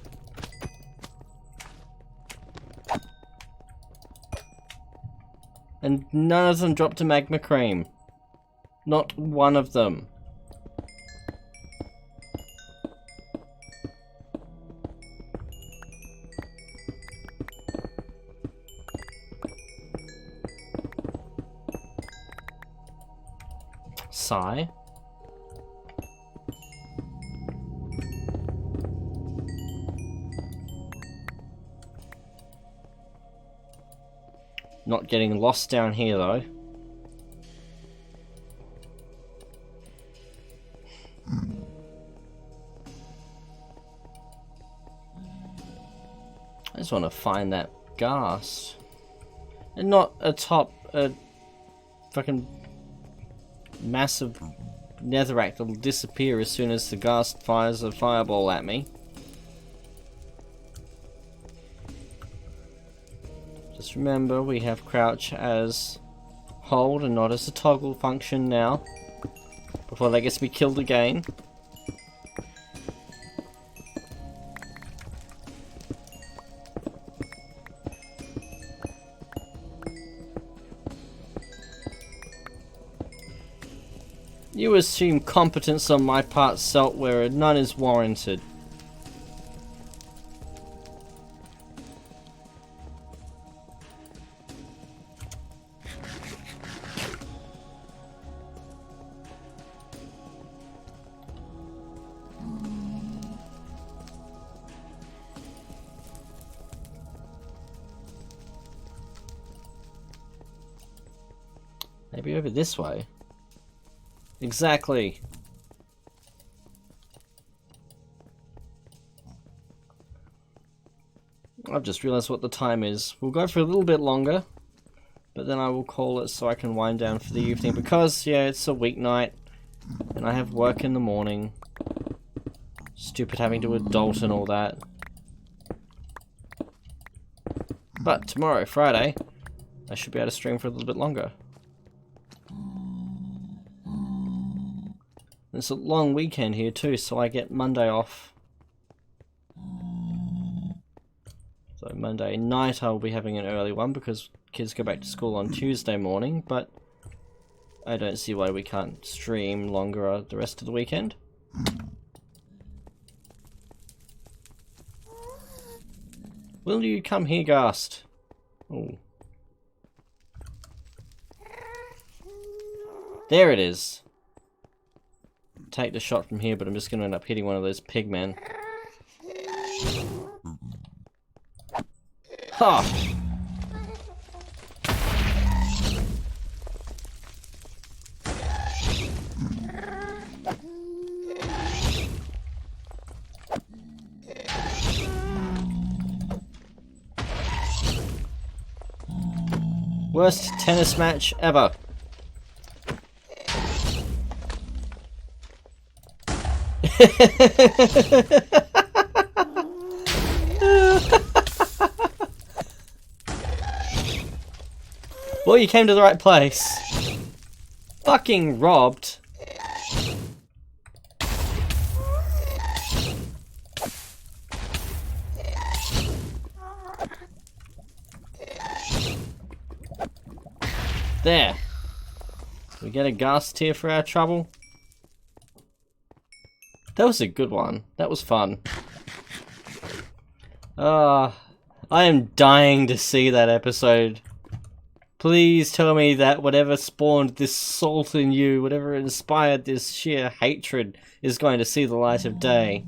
And none of them dropped a magma cream. Not one of them. Sigh. Not getting lost down here though. I just want to find that ghast. And not atop a fucking massive netherrack that'll disappear as soon as the Ghast fires a fireball at me. Just remember, we have crouch as hold and not as a toggle function now, before that gets me killed again. You assume competence on my part, Salt, where none is warranted. Maybe over this way. Exactly. I've just realized what the time is. We'll go for a little bit longer, but then I will call it so I can wind down for the evening because, yeah, it's a weeknight and I have work in the morning. Stupid having to adult and all that. But tomorrow, Friday, I should be able to stream for a little bit longer. It's a long weekend here too, so I get Monday off. So Monday night I'll be having an early one because kids go back to school on Tuesday morning, but I don't see why we can't stream longer the rest of the weekend. Will you come here, Ghast? Oh. There it is. Take the shot from here, but I'm just going to end up hitting one of those pigmen. Ha! Worst tennis match ever. Well, you came to the right place. Fucking robbed. There. We get a Ghast tier for our trouble. That was a good one. That was fun. I am dying to see that episode. Please tell me that whatever spawned this salt in you, whatever inspired this sheer hatred, is going to see the light of day.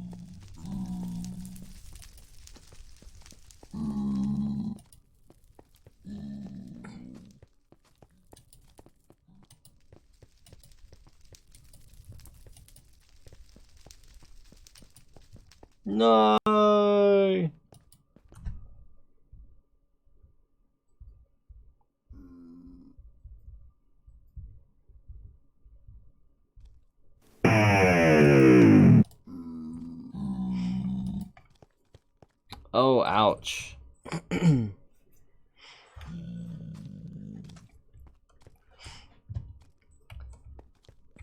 No. Oh, ouch.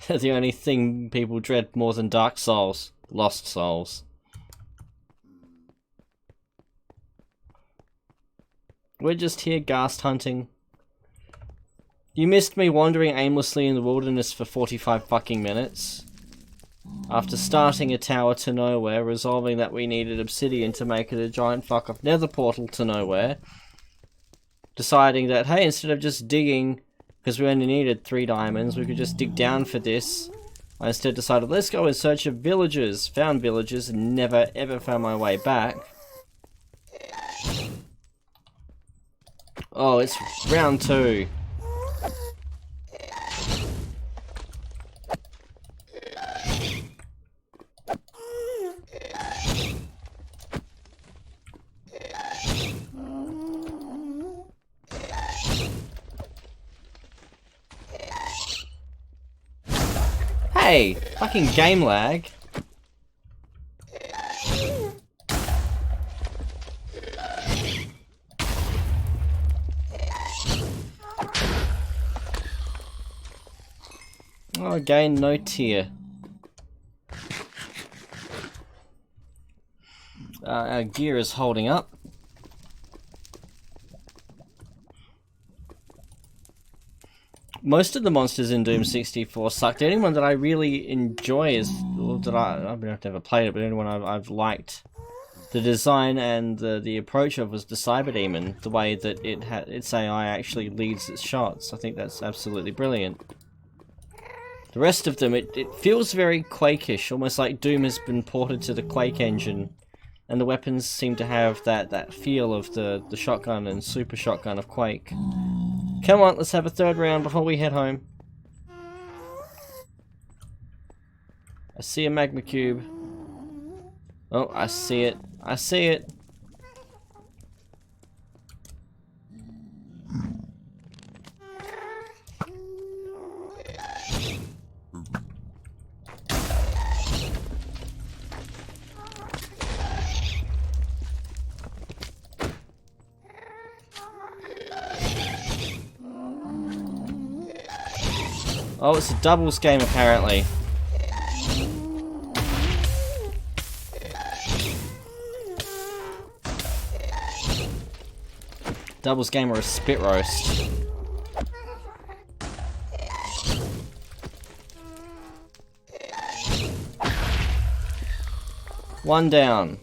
The only thing people dread more than Dark Souls. Lost Souls. We're just here Ghast hunting. You missed me wandering aimlessly in the wilderness for 45 fucking minutes. After starting a tower to nowhere, resolving that we needed obsidian to make it a giant fuck off nether portal to nowhere. Deciding that, hey, instead of just digging, because we only needed 3 diamonds, we could just dig down for this. I instead decided, let's go in search of villagers. Found villagers and never ever found my way back. Oh, it's round 2. Hey! Fucking game lag. Oh, again, no tier. Our gear is holding up. Most of the monsters in Doom 64 suck. The only one that I really enjoy is, well, that I've never played it, but the only one I've liked the design and the approach of was the Cyber Demon. The way that its AI actually leads its shots. I think that's absolutely brilliant. The rest of them, it feels very Quake-ish, almost like Doom has been ported to the Quake engine. And the weapons seem to have that feel of the shotgun and super shotgun of Quake. Come on, let's have a third round before we head home. I see a magma cube. Oh, I see it. I see it. Oh, it's a doubles game apparently. Doubles game or a spit roast. One down.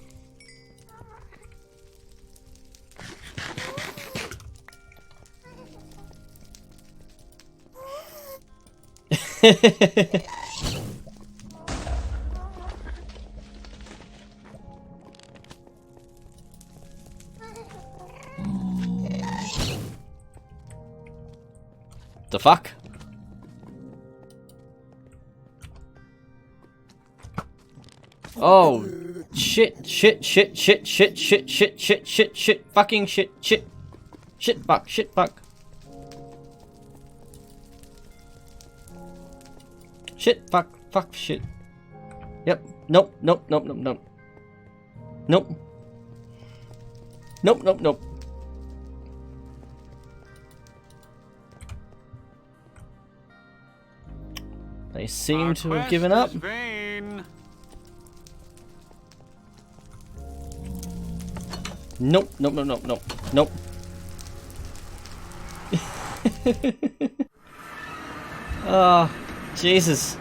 The fuck? Oh, shit, fucking shit, fuck. Shit, fuck, shit. Yep, nope. They seem to have given up. Nope. Oh, Jesus.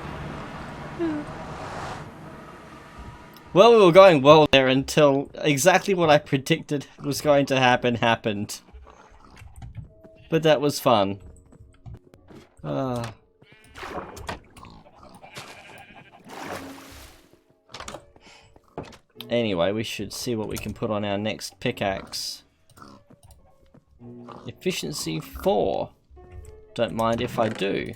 Well, we were going well there until exactly what I predicted was going to happen happened. But that was fun. Anyway, we should see what we can put on our next pickaxe. Efficiency 4. Don't mind if I do.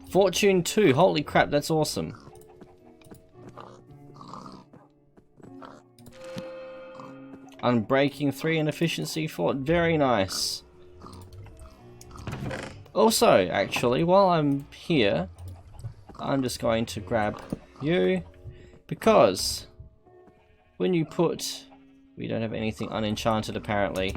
Fortune 2. Holy crap, that's awesome. Unbreaking 3 and efficiency 4. Very nice. Also, actually, while I'm here, I'm just going to grab you, because when you put... We don't have anything unenchanted apparently.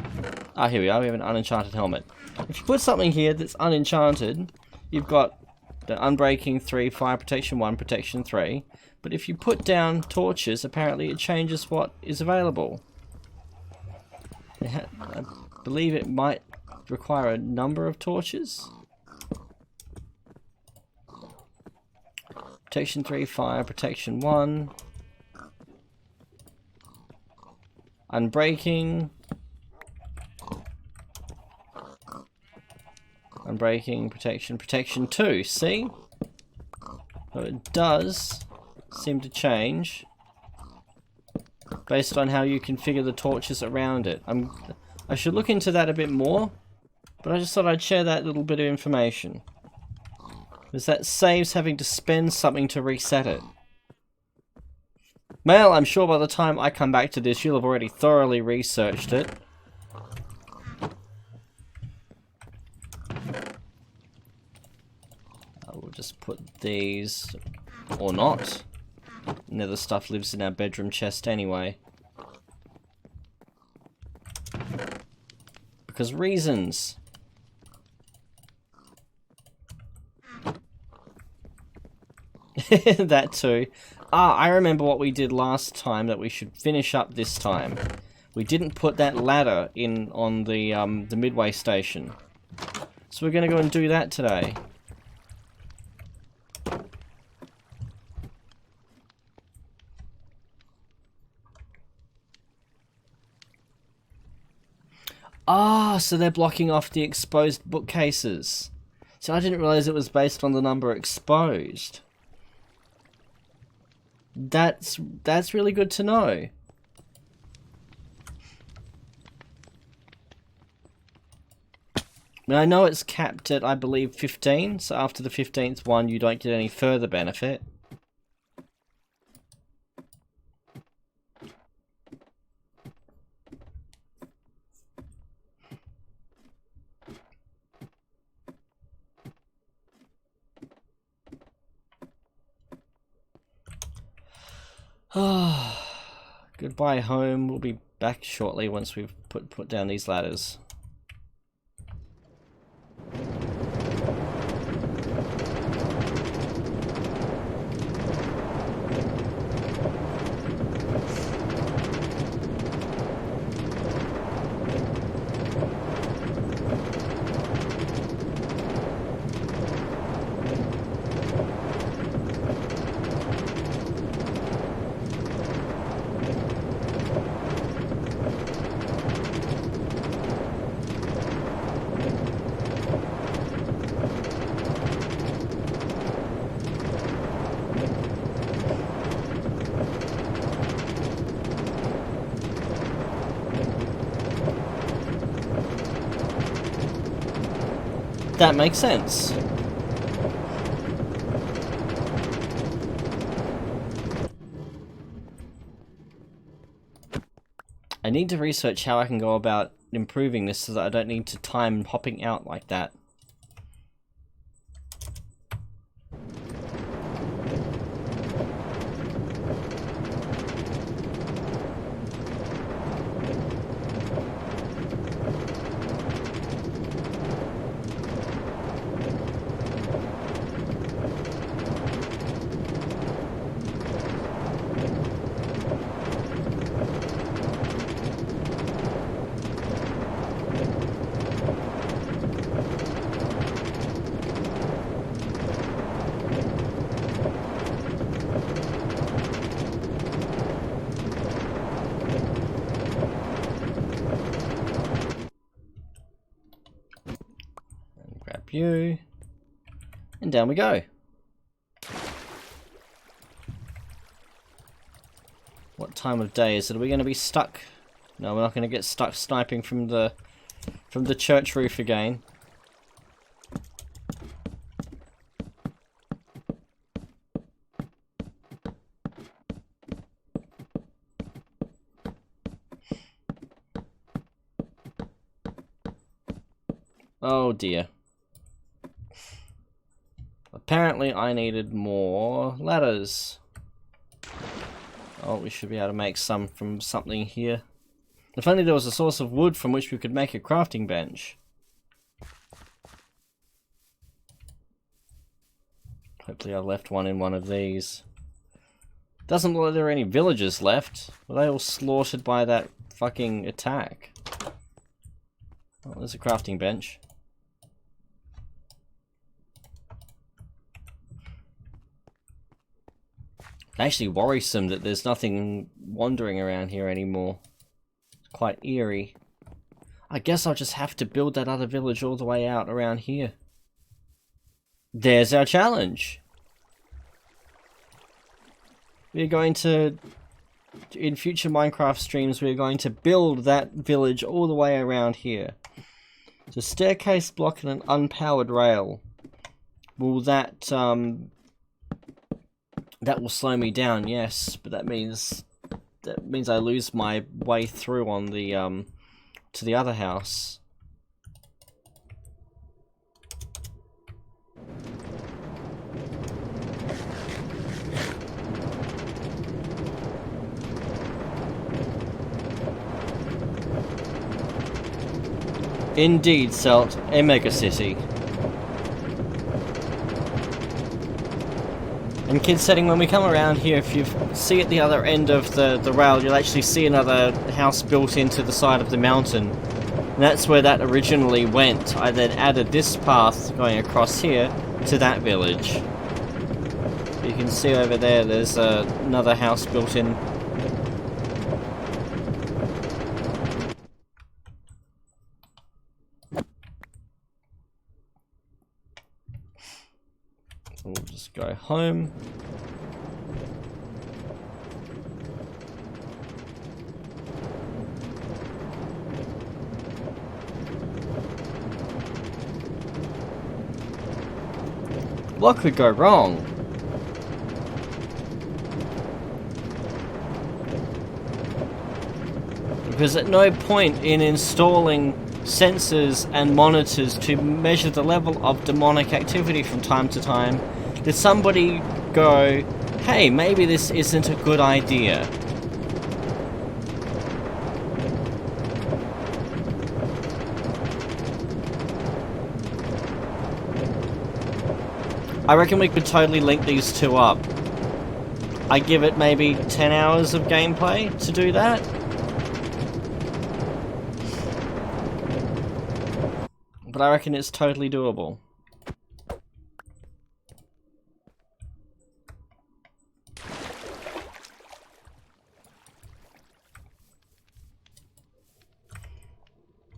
Ah, here we are, we have an unenchanted helmet. If you put something here that's unenchanted, you've got the Unbreaking 3, Fire Protection 1, Protection 3, but if you put down torches, apparently it changes what is available. I believe it might require a number of torches. Protection 3, Fire, Protection 1. Unbreaking. Unbreaking, Protection, Protection 2, see? So it does seem to change based on how you configure the torches around it. I should look into that a bit more, but I just thought I'd share that little bit of information. Because that saves having to spend something to reset it. Well, I'm sure by the time I come back to this, you'll have already thoroughly researched it. just put these, or not. Nether stuff lives in our bedroom chest anyway. Because reasons. That too. Ah, I remember what we did last time that we should finish up this time. We didn't put that ladder in on the midway station. So we're gonna go and do that today. Ah, so they're blocking off the exposed bookcases. So I didn't realize it was based on the number exposed. That's really good to know. I know it's capped at, I believe, 15, so after the 15th one you don't get any further benefit. Goodbye home. We'll be back shortly once we've put down these ladders. That makes sense. I need to research how I can go about improving this so that I don't need to time hopping out like that. You, and down we go. What time of day is it? Are we going to be stuck? No, we're not going to get stuck sniping from the church roof again. Oh dear. Apparently I needed more ladders. Oh, we should be able to make some from something here. If only there was a source of wood from which we could make a crafting bench. Hopefully I left one in one of these. Doesn't look like there are any villagers left. Were they all slaughtered by that fucking attack? Oh, there's a crafting bench. Actually worrisome that there's nothing wandering around here anymore. It's quite eerie. I guess I'll just have to build that other village all the way out around here. There's our challenge. We're going to, in future Minecraft streams, we're going to build that village all the way around here. It's a staircase block and an unpowered rail. Will that, that will slow me down, yes, but that means I lose my way through on the to the other house. Indeed, Celt, a mega city. And kid setting, when we come around here, if you see at the other end of the rail, you'll actually see another house built into the side of the mountain. And that's where that originally went. I then added this path going across here to that village. You can see over there, there's another house built in. We'll just go home. What could go wrong? Because at no point in installing sensors and monitors to measure the level of demonic activity from time to time did somebody go, hey, maybe this isn't a good idea. I reckon we could totally link these two up. I give it maybe 10 hours of gameplay to do that. But I reckon it's totally doable.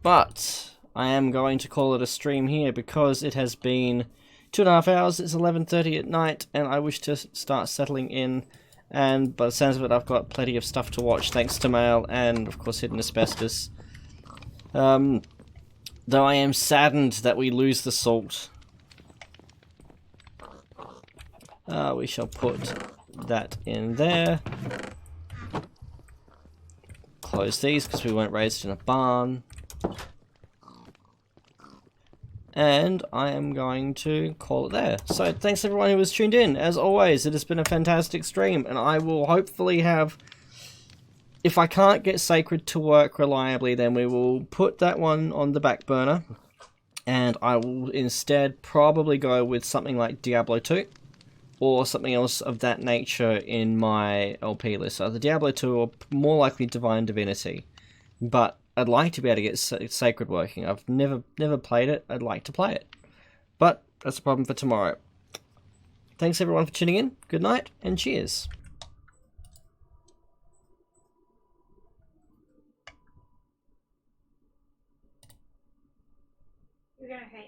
But I am going to call it a stream here because it has been 2.5 hours. It's 11:30 at night and I wish to start settling in, and by the sounds of it I've got plenty of stuff to watch thanks to Mail and of course Hidden Asbestos. Though I am saddened that we lose the salt. We shall put that in there. Close these because we weren't raised in a barn. And I am going to call it there. So thanks everyone who was tuned in. As always, it has been a fantastic stream, and I will hopefully have, if I can't get Sacred to work reliably, then we will put that one on the back burner, and I will instead probably go with something like Diablo 2 or something else of that nature in my LP list. So the Diablo 2 or more likely Divine Divinity, but I'd like to be able to get Sacred working. I've never played it. I'd like to play it. But that's a problem for tomorrow. Thanks everyone for tuning in. Good night and cheers. You're gonna hate me.